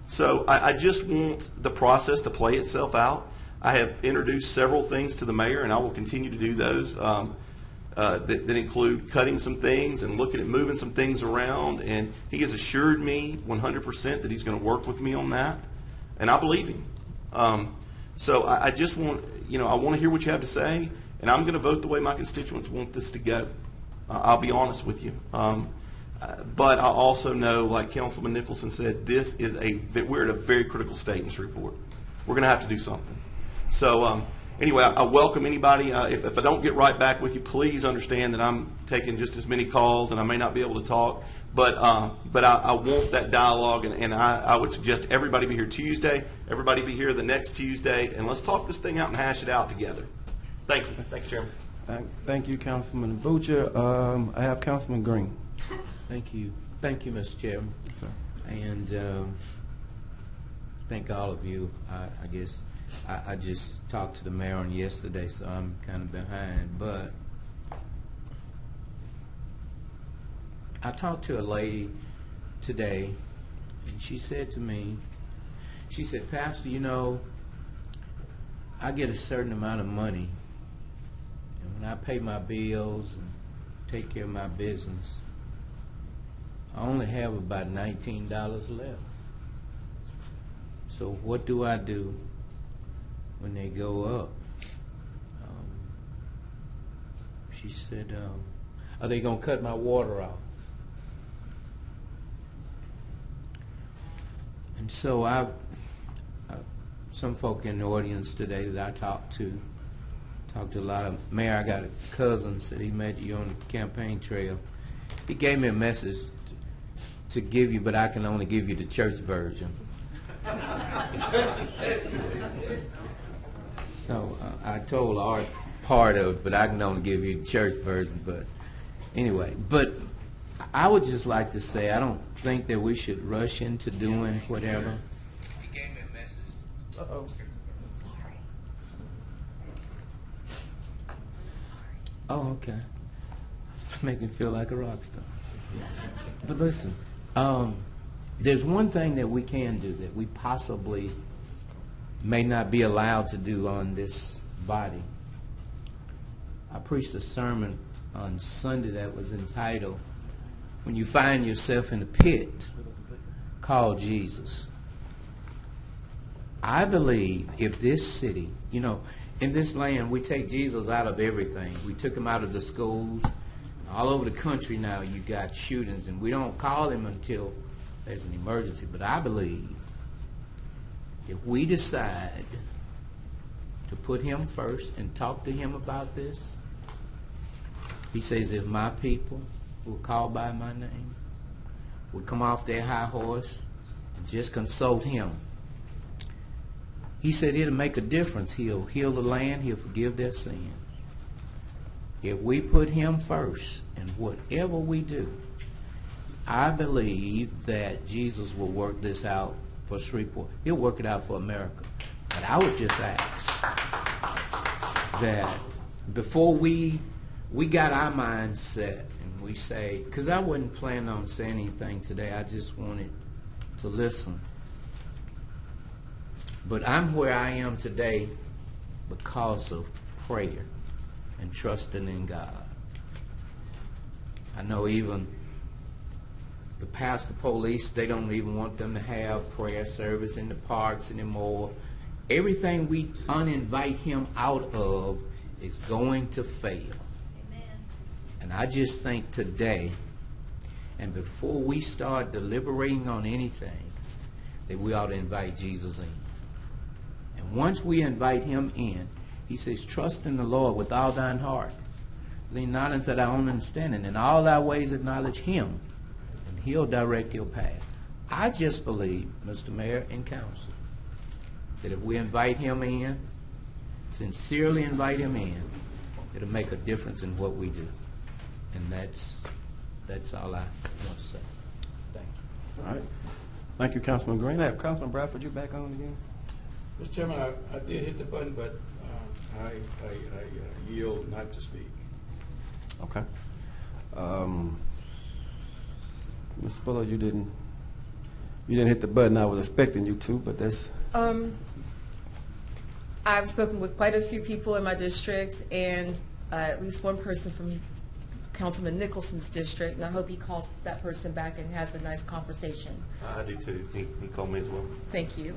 So I just want the process to play itself out. I have introduced several things to the mayor, and I will continue to do those. that include cutting some things and looking at moving some things around. And he has assured me 100% that he's going to work with me on that, and I believe him. So I just want, I want to hear what you have to say, and I'm going to vote the way my constituents want this to go. I'll be honest with you. But I also know, like Councilman Nicholson said, we're at a very critical state in Shreveport. We're going to have to do something. So anyway, I welcome anybody. If I don't get right back with you, please understand that I'm taking just as many calls, and I may not be able to talk. But I want that dialogue, and I would suggest everybody be here Tuesday, everybody be here the next Tuesday, and let's talk this thing out and hash it out together. Thank you. Thank you, Chairman. Thank you, Councilman Butcher. I have Councilman Green. Thank you. Thank you, Mr. Chairman. Yes, sir. And thank all of you. I guess I just talked to the mayor on yesterday, so I'm kind of behind. But I talked to a lady today, and she said to me, she said, Pastor, I get a certain amount of money, and when I pay my bills and take care of my business, I only have about $19 left. So what do I do when they go up? She said, are they going to cut my water off? And so some folk in the audience today that I talked to a lot of, Mayor, I got a cousin said he met you on the campaign trail. He gave me a message to give you, but I can only give you the church version. So I told Art part of it, but I can only give you the church version. But anyway, but I would just like to say I don't think that we should rush into doing whatever. He gave me a message. Uh-oh. Sorry. Oh, okay. Make me feel like a rock star. But listen, there's one thing that we can do that we possibly may not be allowed to do on this body. I preached a sermon on Sunday that was entitled, When You Find Yourself in a Pit, Call Jesus. I believe if this city, in this land, we take Jesus out of everything. We took him out of the schools. All over the country now you got shootings, and we don't call him until there's an emergency. But I believe if we decide to put him first and talk to him about this, he says, if my people who are called by my name would come off their high horse and just consult him, he said it'll make a difference. He'll heal the land. He'll forgive their sins. If we put him first in whatever we do, I believe that Jesus will work this out for Shreveport. He'll work it out for America. But I would just ask that before we got our mind set and we say, because I wasn't planning on saying anything today, I just wanted to listen. But I'm where I am today because of prayer and trusting in God. I know even the pastor police, they don't even want them to have prayer service in the parks anymore. Everything we uninvite him out of is going to fail. Amen. And I just think today, and before we start deliberating on anything, that we ought to invite Jesus in. And once we invite him in, he says, trust in the Lord with all thine heart. Lean not unto thy own understanding. In all thy ways acknowledge him, and he'll direct your path. I just believe, Mr. Mayor and Council, that if we invite him in, sincerely invite him in, it'll make a difference in what we do. And that's all I want to say. Thank you. All right. Thank you, Councilman Green. I have Councilman Bradford, you back on again? Mr. Chairman, I did hit the button, but I yield not to speak. Okay. Ms. Fuller, you didn't hit the button. I was expecting you to, but that's... I've spoken with quite a few people in my district, and at least one person from Councilman Nicholson's district, and I hope he calls that person back and has a nice conversation. I do too. He called me as well. Thank you.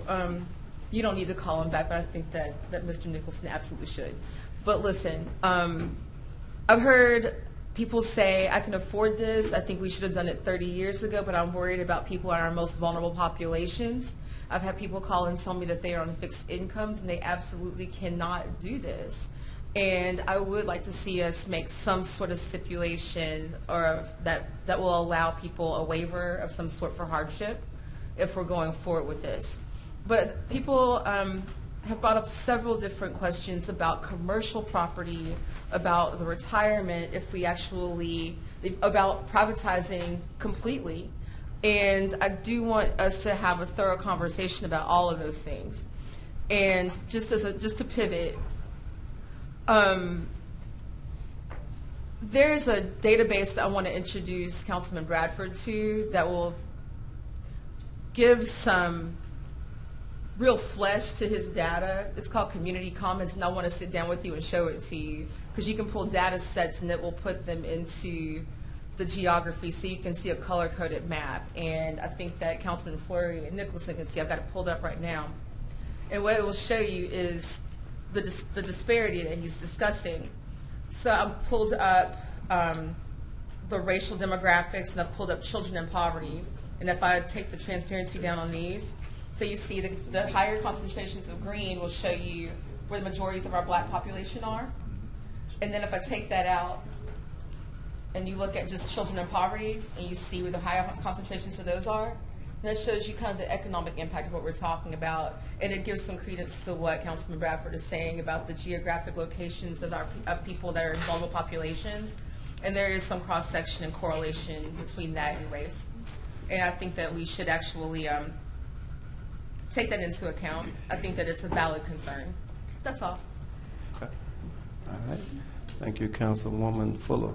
You don't need to call him back, but I think that Mr. Nicholson absolutely should. But listen, I've heard people say, I can afford this. I think we should have done it 30 years ago, but I'm worried about people in our most vulnerable populations. I've had people call and tell me that they are on fixed incomes and they absolutely cannot do this. And I would like to see us make some sort of stipulation or that will allow people a waiver of some sort for hardship if we're going forward with this. But people have brought up several different questions about commercial property, about the retirement, if we actually, about privatizing completely. And I do want us to have a thorough conversation about all of those things. And just to pivot, there's a database that I want to introduce Councilman Bradford to that will give some real flesh to his data. It's called Community Commons, and I want to sit down with you and show it to you, because you can pull data sets and it will put them into the geography so you can see a color-coded map. And I think that Councilman Fleury and Nicholson can see. I've got it pulled up right now. And what it will show you is the disparity that he's discussing. So I've pulled up the racial demographics, and I've pulled up children in poverty. And if I take the transparency down on these, so you see the higher concentrations of green will show you where the majorities of our black population are. And then if I take that out and you look at just children in poverty and you see where the higher concentrations of those are, that shows you kind of the economic impact of what we're talking about. And it gives some credence to what Councilman Bradford is saying about the geographic locations of people that are in vulnerable populations. And there is some cross-section and correlation between that and race. And I think that we should actually take that into account. I think that it's a valid concern. That's all. Okay. All right. Thank you, Councilwoman Fuller.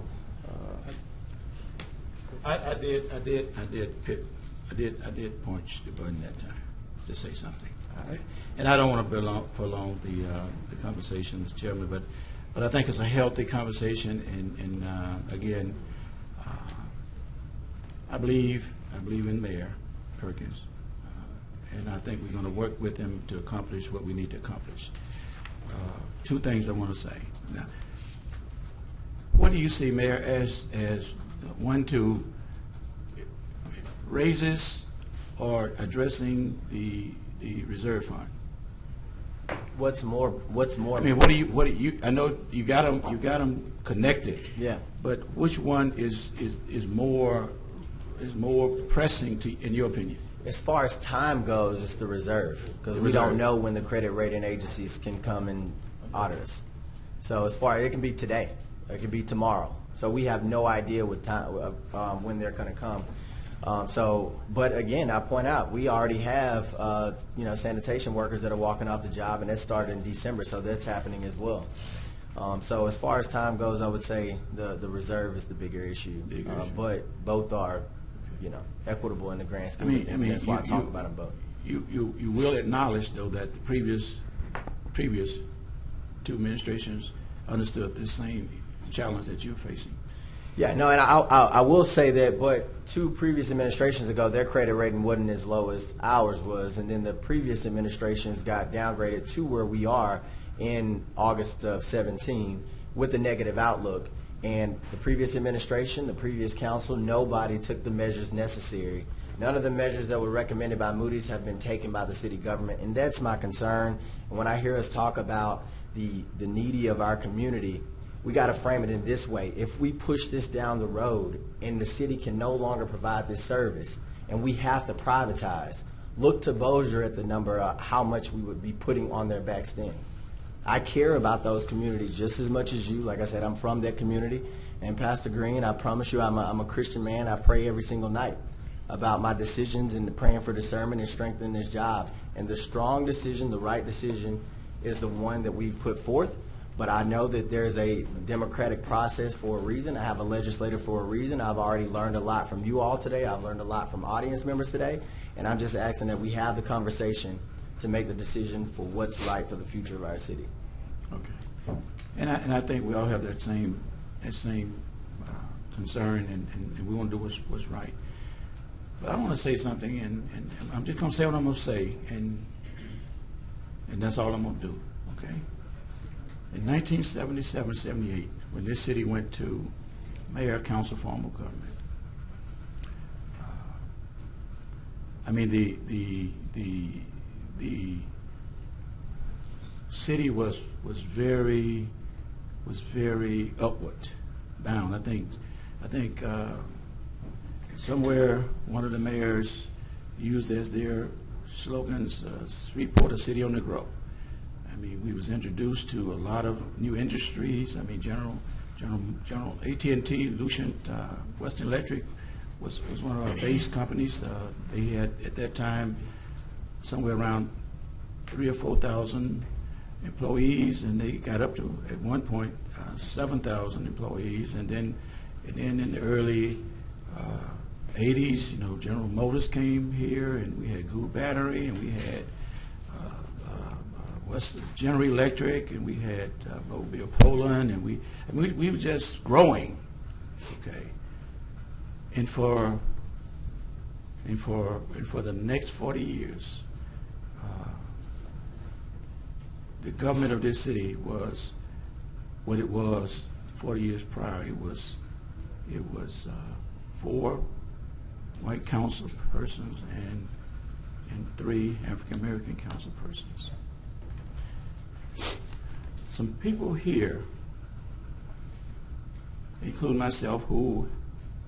I did punch the button that time to say something. All right. And I don't want to prolong the conversation, Mr. Chairman, but I think it's a healthy conversation. And again, I believe in Mayor Perkins, and I think we're going to work with him to accomplish what we need to accomplish. Two things I want to say. Now, what do you see, Mayor, as one to raises or addressing the reserve fund? What's more? I mean, what do you? I know you got them connected. Yeah. But which one is more pressing in your opinion? As far as time goes, it's the reserve, because we don't know when the credit rating agencies can come and audit us. So as far, it can be today, it can be tomorrow. So we have no idea what time when they're going to come. But again, I point out we already have sanitation workers that are walking off the job, and that started in December, so that's happening as well. So as far as time goes, I would say the reserve is the bigger issue. But both are, equitable in the grand scheme of things. That's why I talk about them both. You will acknowledge, though, that the previous two administrations understood the same challenge that you're facing. Yeah, no, and I will say that, but two previous administrations ago, their credit rating wasn't as low as ours was, and then the previous administrations got downgraded to where we are in August of 17 with a negative outlook. And the previous administration, the previous council, nobody took the measures necessary. None of the measures that were recommended by Moody's have been taken by the city government, and that's my concern. And when I hear us talk about the needy of our community, we got to frame it in this way. If we push this down the road and the city can no longer provide this service and we have to privatize, look to Bossier at the number of how much we would be putting on their backs then. I care about those communities just as much as you. Like I said, I'm from that community. And Pastor Green, I promise you, I'm a Christian man. I pray every single night about my decisions and praying for discernment and strengthening this job. And the strong decision, the right decision, is the one that we've put forth. But I know that there's a democratic process for a reason. I have a legislator for a reason. I've already learned a lot from you all today. I've learned a lot from audience members today. And I'm just asking that we have the conversation to make the decision for what's right for the future of our city. Okay. And I think we all have that same concern, and we want to do what's right. But I want to say something, and I'm just going to say what I'm going to say, and that's all I'm going to do, okay? In 1977-78, when this city went to mayor, council form of government, I mean, the city was very upward bound. I think somewhere one of the mayors used as their slogans, Shreveport, a city on the grow. I mean, we was introduced to a lot of new industries. I mean, General AT&T, Lucent, Western Electric was one of our base companies. They had at that time somewhere around 3,000 or 4,000 employees, and they got up to at one point 7,000 employees, and then in the early 80s, General Motors came here, and we had Gould Battery, and we had General Electric, and we had Mobile Poland, and we were just growing, okay. And for the next 40 years, the government of this city was what it was 40 years prior. It was 4 white council persons and 3 African American council persons. Some people here, including myself, who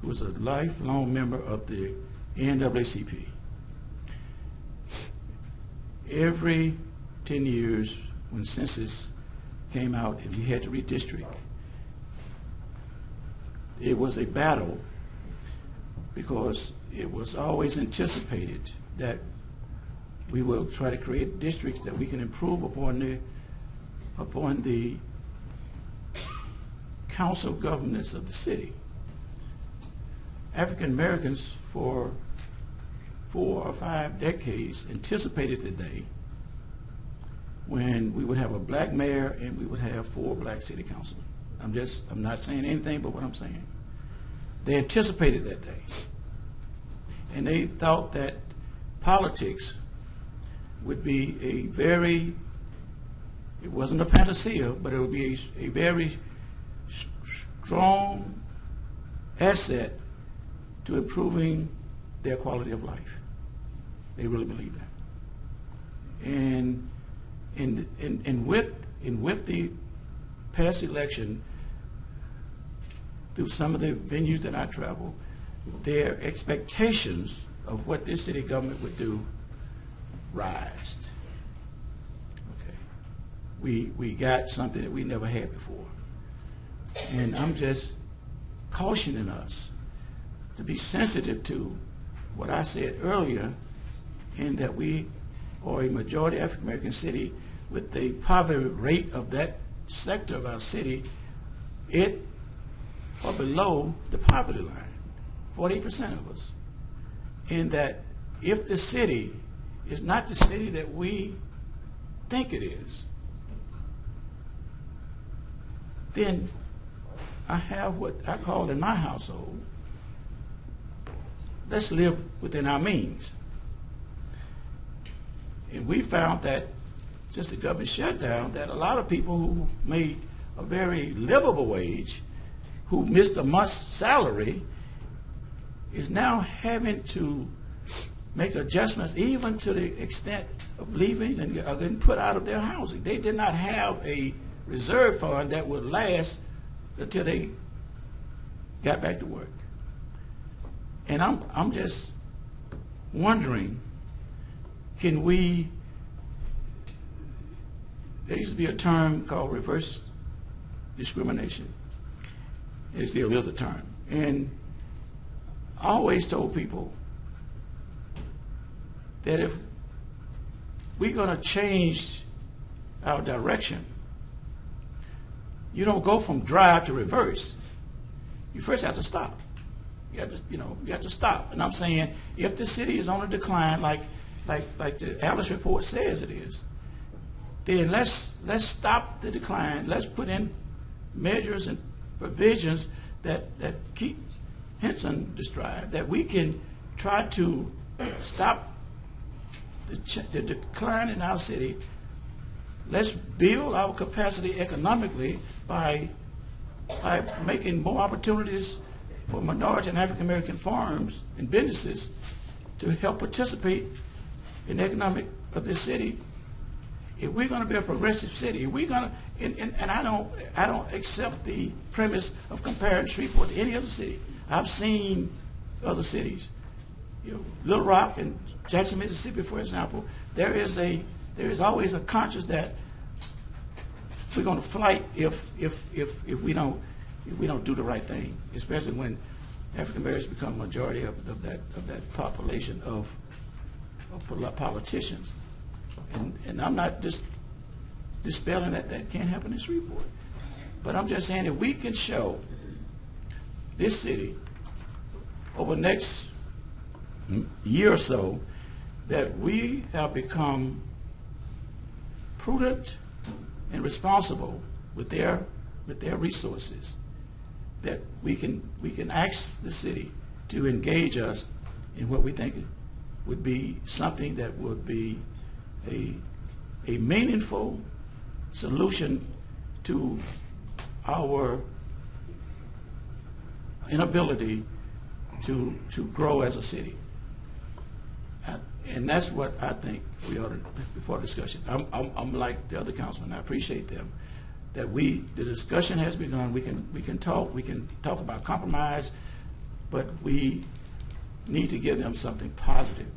was a lifelong member of the NAACP. Every 10 years, when census came out and we had to redistrict, it was a battle because it was always anticipated that we will try to create districts that we can improve upon the council governance of the city. African Americans for 4 or 5 decades anticipated the day when we would have a black mayor and we would have 4 black city councilmen. I'm not saying anything but what I'm saying. They anticipated that day. And they thought that politics would be it wasn't a panacea, but it would be a very strong asset to improving their quality of life. They really believe that. And with the past election, through some of the venues that I travel, their expectations of what this city government would do rised. Okay. We got something that we never had before. And I'm just cautioning us to be sensitive to what I said earlier, in that we are a majority African American city with the poverty rate of that sector of our city, it are below the poverty line, 40% of us. And that if the city is not the city that we think it is, then I have what I call in my household, let's live within our means. And we found that since the government shutdown, that a lot of people who made a very livable wage, who missed a month's salary, is now having to make adjustments even to the extent of leaving and getting put out of their housing. They did not have a reserve fund that would last until they got back to work. And I'm just wondering, can we, there used to be a term called reverse discrimination. It still is a term. And I always told people that if we're going to change our direction, you don't go from drive to reverse. You first have to stop. You have to stop. And I'm saying, if the city is on a decline, like the Alice report says it is, then let's stop the decline. Let's put in measures and provisions that Keith Henson described, that we can try to stop the decline in our city. Let's build our capacity economically by making more opportunities for minority and African American farms and businesses to help participate in the economic of this city. If we're going to be a progressive city, if we're going to, and I don't accept the premise of comparing Shreveport to any other city. I've seen other cities, Little Rock and Jackson, Mississippi, for example. There is always a conscience that we're going to fight if we don't do the right thing, especially when African Americans become a majority of that population of politicians. And I'm not just dispelling that can't happen in Shreveport, but I'm just saying if we can show this city over the next year or so that we have become prudent and responsible with their resources, that we can ask the city to engage us in what we think would be something that would be a meaningful solution to our inability to grow as a city. And that's what I think we ought to, before discussion. I'm like the other councilmen. I appreciate them. That the discussion has begun. We can talk about compromise, but we need to give them something positive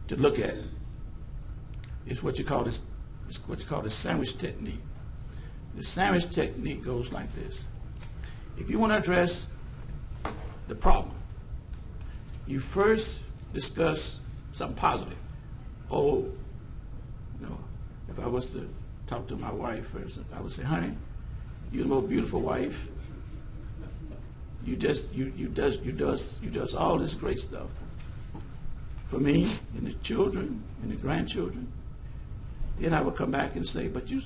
to look at. It's what you call the sandwich technique. The sandwich technique goes like this. If you want to address the problem, you first discuss something positive. If I was to talk to my wife, for instance, I would say, honey, you're the most beautiful wife. You does all this great stuff for me and the children and the grandchildren. Then I would come back and say, but you,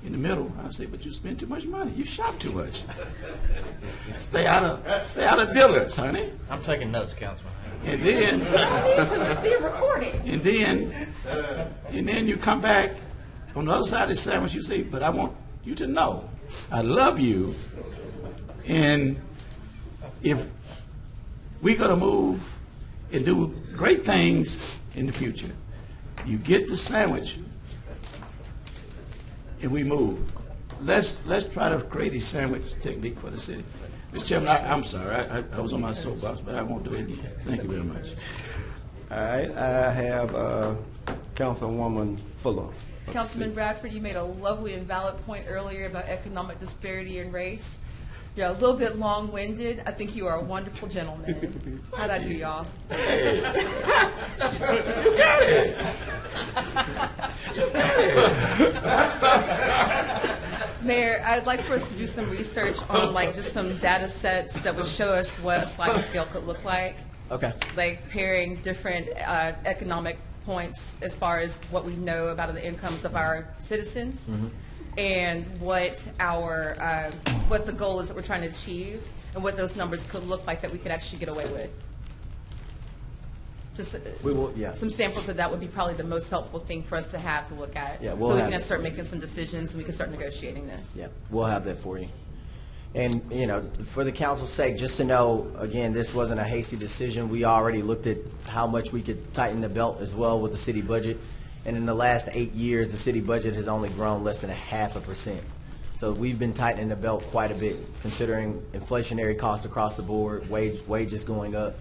in the middle, I would say, but you spend too much money. You shop too much. Stay out of Dillard's, honey. I'm taking notes, Councilman. And then, It's being recorded. and then you come back on the other side of the sandwich. You say, but I want you to know I love you, and if we're going to move and do great things in the future, you get the sandwich and we move. Let's try to create a sandwich technique for the city. Mr. Chairman, I'm sorry. I was on my soapbox, but I won't do it again. Thank you very much. All right, I have Councilwoman Fuller. Councilman Bradford, you made a lovely and valid point earlier about economic disparity and race. You're a little bit long-winded. I think you are a wonderful gentleman. How'd I do, y'all? Hey, you got it. Mayor, I'd like for us to do some research on just some data sets that would show us what a sliding scale could look like. Okay. Like pairing different economic points as far as what we know about the incomes of our citizens and what the goal is that we're trying to achieve and what those numbers could look like that we could actually get away with. Just some samples of that would be probably the most helpful thing for us to have to look at. Yeah, so we can start making some decisions and we can start negotiating this. Yeah, we'll have that for you. And, for the council's sake, just to know, again, this wasn't a hasty decision. We already looked at how much we could tighten the belt as well with the city budget. And in the last 8 years, the city budget has only grown less than 0.5%. So we've been tightening the belt quite a bit, considering inflationary costs across the board, wages going up.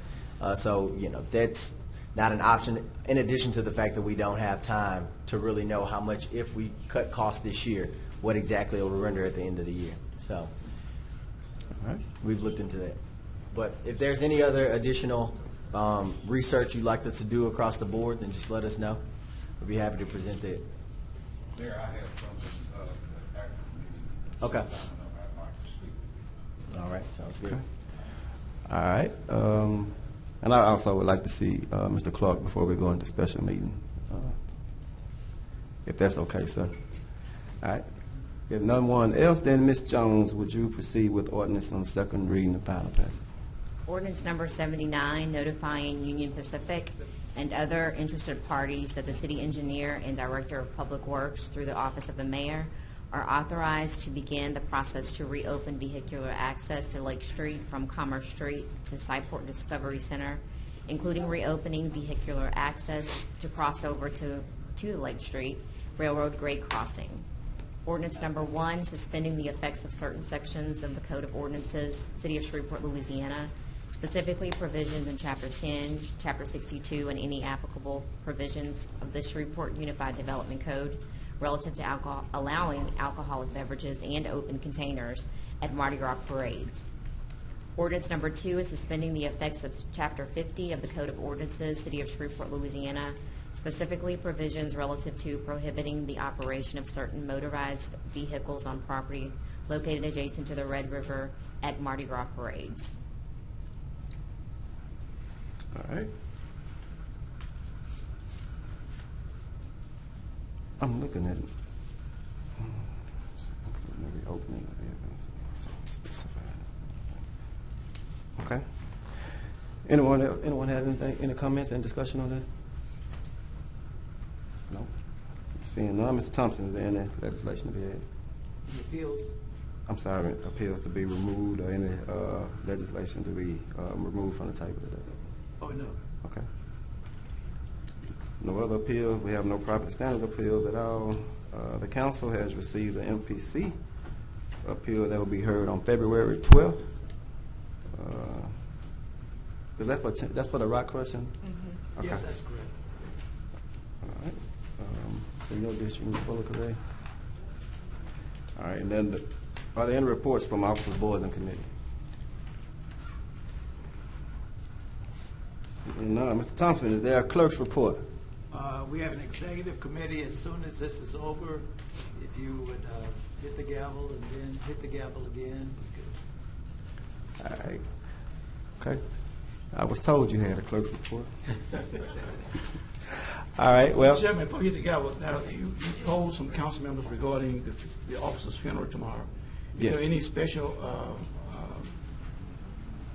So, that's not an option, in addition to the fact that we don't have time to really know how much, if we cut costs this year, what exactly it will render at the end of the year. So we've looked into that. But if there's any other additional research you'd like us to do across the board, then just let us know. We'll be happy to present that. There, I have something. Okay. All right, sounds good. Okay. All right. And I also would like to see Mr. Clark before we go into special meeting, if that's okay, sir. All right. If no one else, then Ms. Jones, would you proceed with ordinance on second reading and final passage? Ordinance number 79, notifying Union Pacific and other interested parties that the city engineer and director of public works through the office of the mayor are authorized to begin the process to reopen vehicular access to Lake Street from Commerce Street to Shreveport Discovery Center, including reopening vehicular access to cross over to Lake Street Railroad grade crossing. Ordinance number 1, suspending the effects of certain sections of the Code of Ordinances, City of Shreveport, Louisiana, specifically provisions in Chapter 10, Chapter 62, and any applicable provisions of the Shreveport Unified Development Code relative to allowing alcoholic beverages and open containers at Mardi Gras parades. Ordinance number 2 is suspending the effects of Chapter 50 of the Code of Ordinances, City of Shreveport, Louisiana, specifically provisions relative to prohibiting the operation of certain motorized vehicles on property located adjacent to the Red River at Mardi Gras parades. All right. I'm looking at it. Maybe opening of specified. Okay. Anyone have anything, any comments and discussion on that? No. Seeing none, Mr. Thompson, is there any legislation to be had? Appeals. I'm sorry, appeals to be removed or any legislation to be removed from the table today? Oh, no. Okay. No other appeals. We have no property standards appeals at all. The council has received an MPC appeal that will be heard on February 12th. Is that for that's for the rock crushing? Mm-hmm. Okay. Yes, that's correct. All right. So your district, Ms. Fuller, today. All right, and then are there any reports from officers, boards, and committees? No, Mr. Thompson, is there a clerk's report? We have an executive committee. As soon as this is over, if you would hit the gavel and then hit the gavel again. All right. Okay. I was told you had a clerk's report. All right, well. Mr. Chairman, before you hit the gavel, now you polled some council members regarding the officer's funeral tomorrow. Is Yes. there any special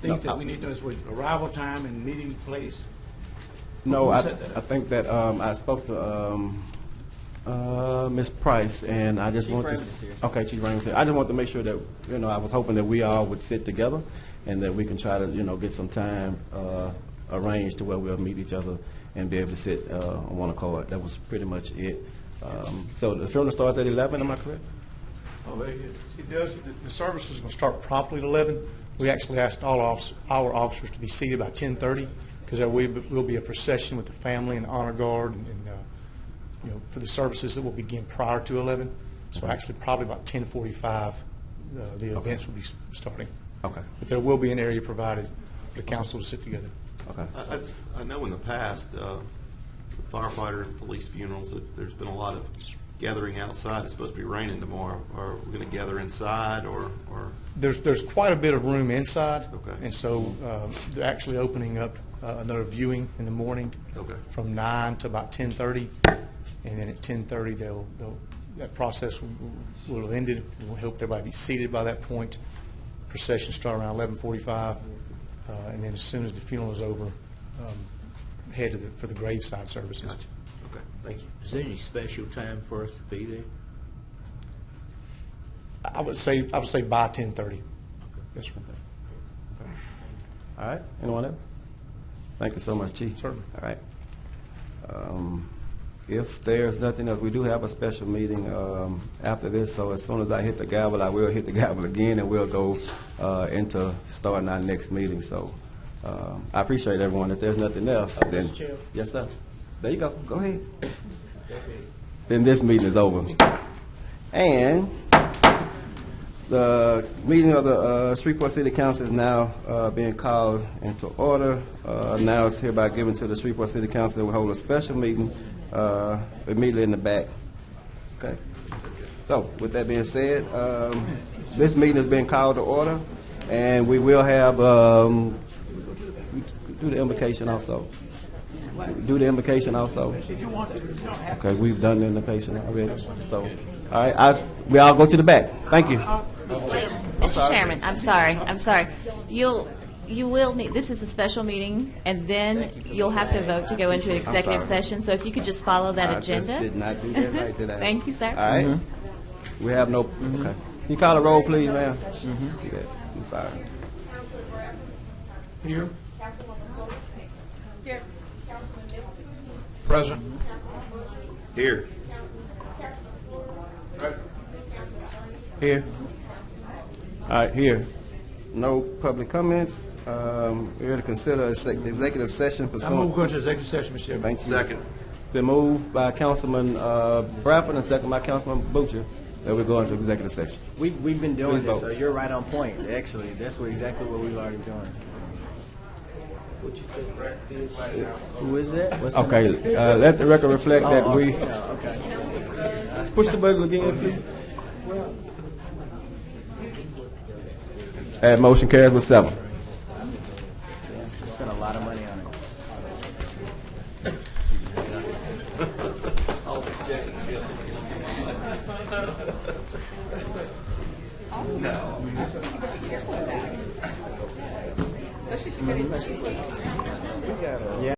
things that we need to know as for arrival time and meeting place? No, Who I set that up? think that I spoke to Ms. Price, and I just Chief want Raymond to. is here. Okay, Chief Raymond is here. I just want to make sure that I was hoping that we all would sit together, and that we can try to get some time arranged to where we'll meet each other and be able to sit on one accord. That was pretty much it. So the funeral starts at 11. Am I correct? Oh, very good. It does. The service is going to start promptly at 11. We actually asked all our officers to be seated by 10:30 because there will be a procession with the family and the honor guard, and for the services that will begin prior to 11. So actually, probably about 10:45, the events will be starting. Okay. But there will be an area provided for the council to sit together. Okay. I know in the past, firefighter and police funerals, that there's been a lot of gathering outside. It's supposed to be raining tomorrow. Are we going to gather inside or? There's quite a bit of room inside. Okay. And so they're actually opening up another viewing in the morning. Okay. From 9 to about 10:30, and then at 10:30 that process will have ended. We hope everybody be seated by that point. Procession start around 11:45, and then as soon as the funeral is over, head for the graveside services. Gotcha. Okay. Thank you. Is there any special time for us to be there? I would say by 10:30. Yes, sir. All right. Anyone else? Thank you so much, Chief. Certainly. All right. If there's nothing else, we do have a special meeting after this, so as soon as I hit the gavel, I will hit the gavel again, and we'll go into starting our next meeting. So I appreciate everyone. If there's nothing else, then... Mr. Chair. Yes, sir. There you go. Go ahead. Then this meeting is over. And the meeting of the Shreveport City Council is now being called into order. Now it's hereby given to the Shreveport City Council that will hold a special meeting immediately in the back. Okay. So with that being said, this meeting has been called to order, and we will have do the invocation also. Do the invocation also. If you want to, you don't have to. Okay, we've done the invocation already. So. All right, we all go to the back. Thank you. Mr. Chairman, I'm sorry. You will need, this is a special meeting, and then you'll have to vote to go into an executive sorry. session, so if you could just follow that agenda. I just did not do that right, did I? Thank you, sir. All right. We have no, okay. Can you call a roll, please, ma'am? Do that. I'm sorry. Here. Present. Here. Here. All right, here. No public comments. We're here to consider executive session I pursuant. move going to executive session, Mr. Chairman. Thank you. Second. Been moved by Councilman Bradford and second by Councilman Butcher that we're going to executive session. We've been doing Please this, vote. so you're right on point. Actually, that's exactly what we've already doing. Who is that? What's the Okay, name? let the record reflect that Oh, we yeah, okay. push the button again, please. And motion carries with 7. We spent a lot of money on it. Especially if you get any questions. Yeah.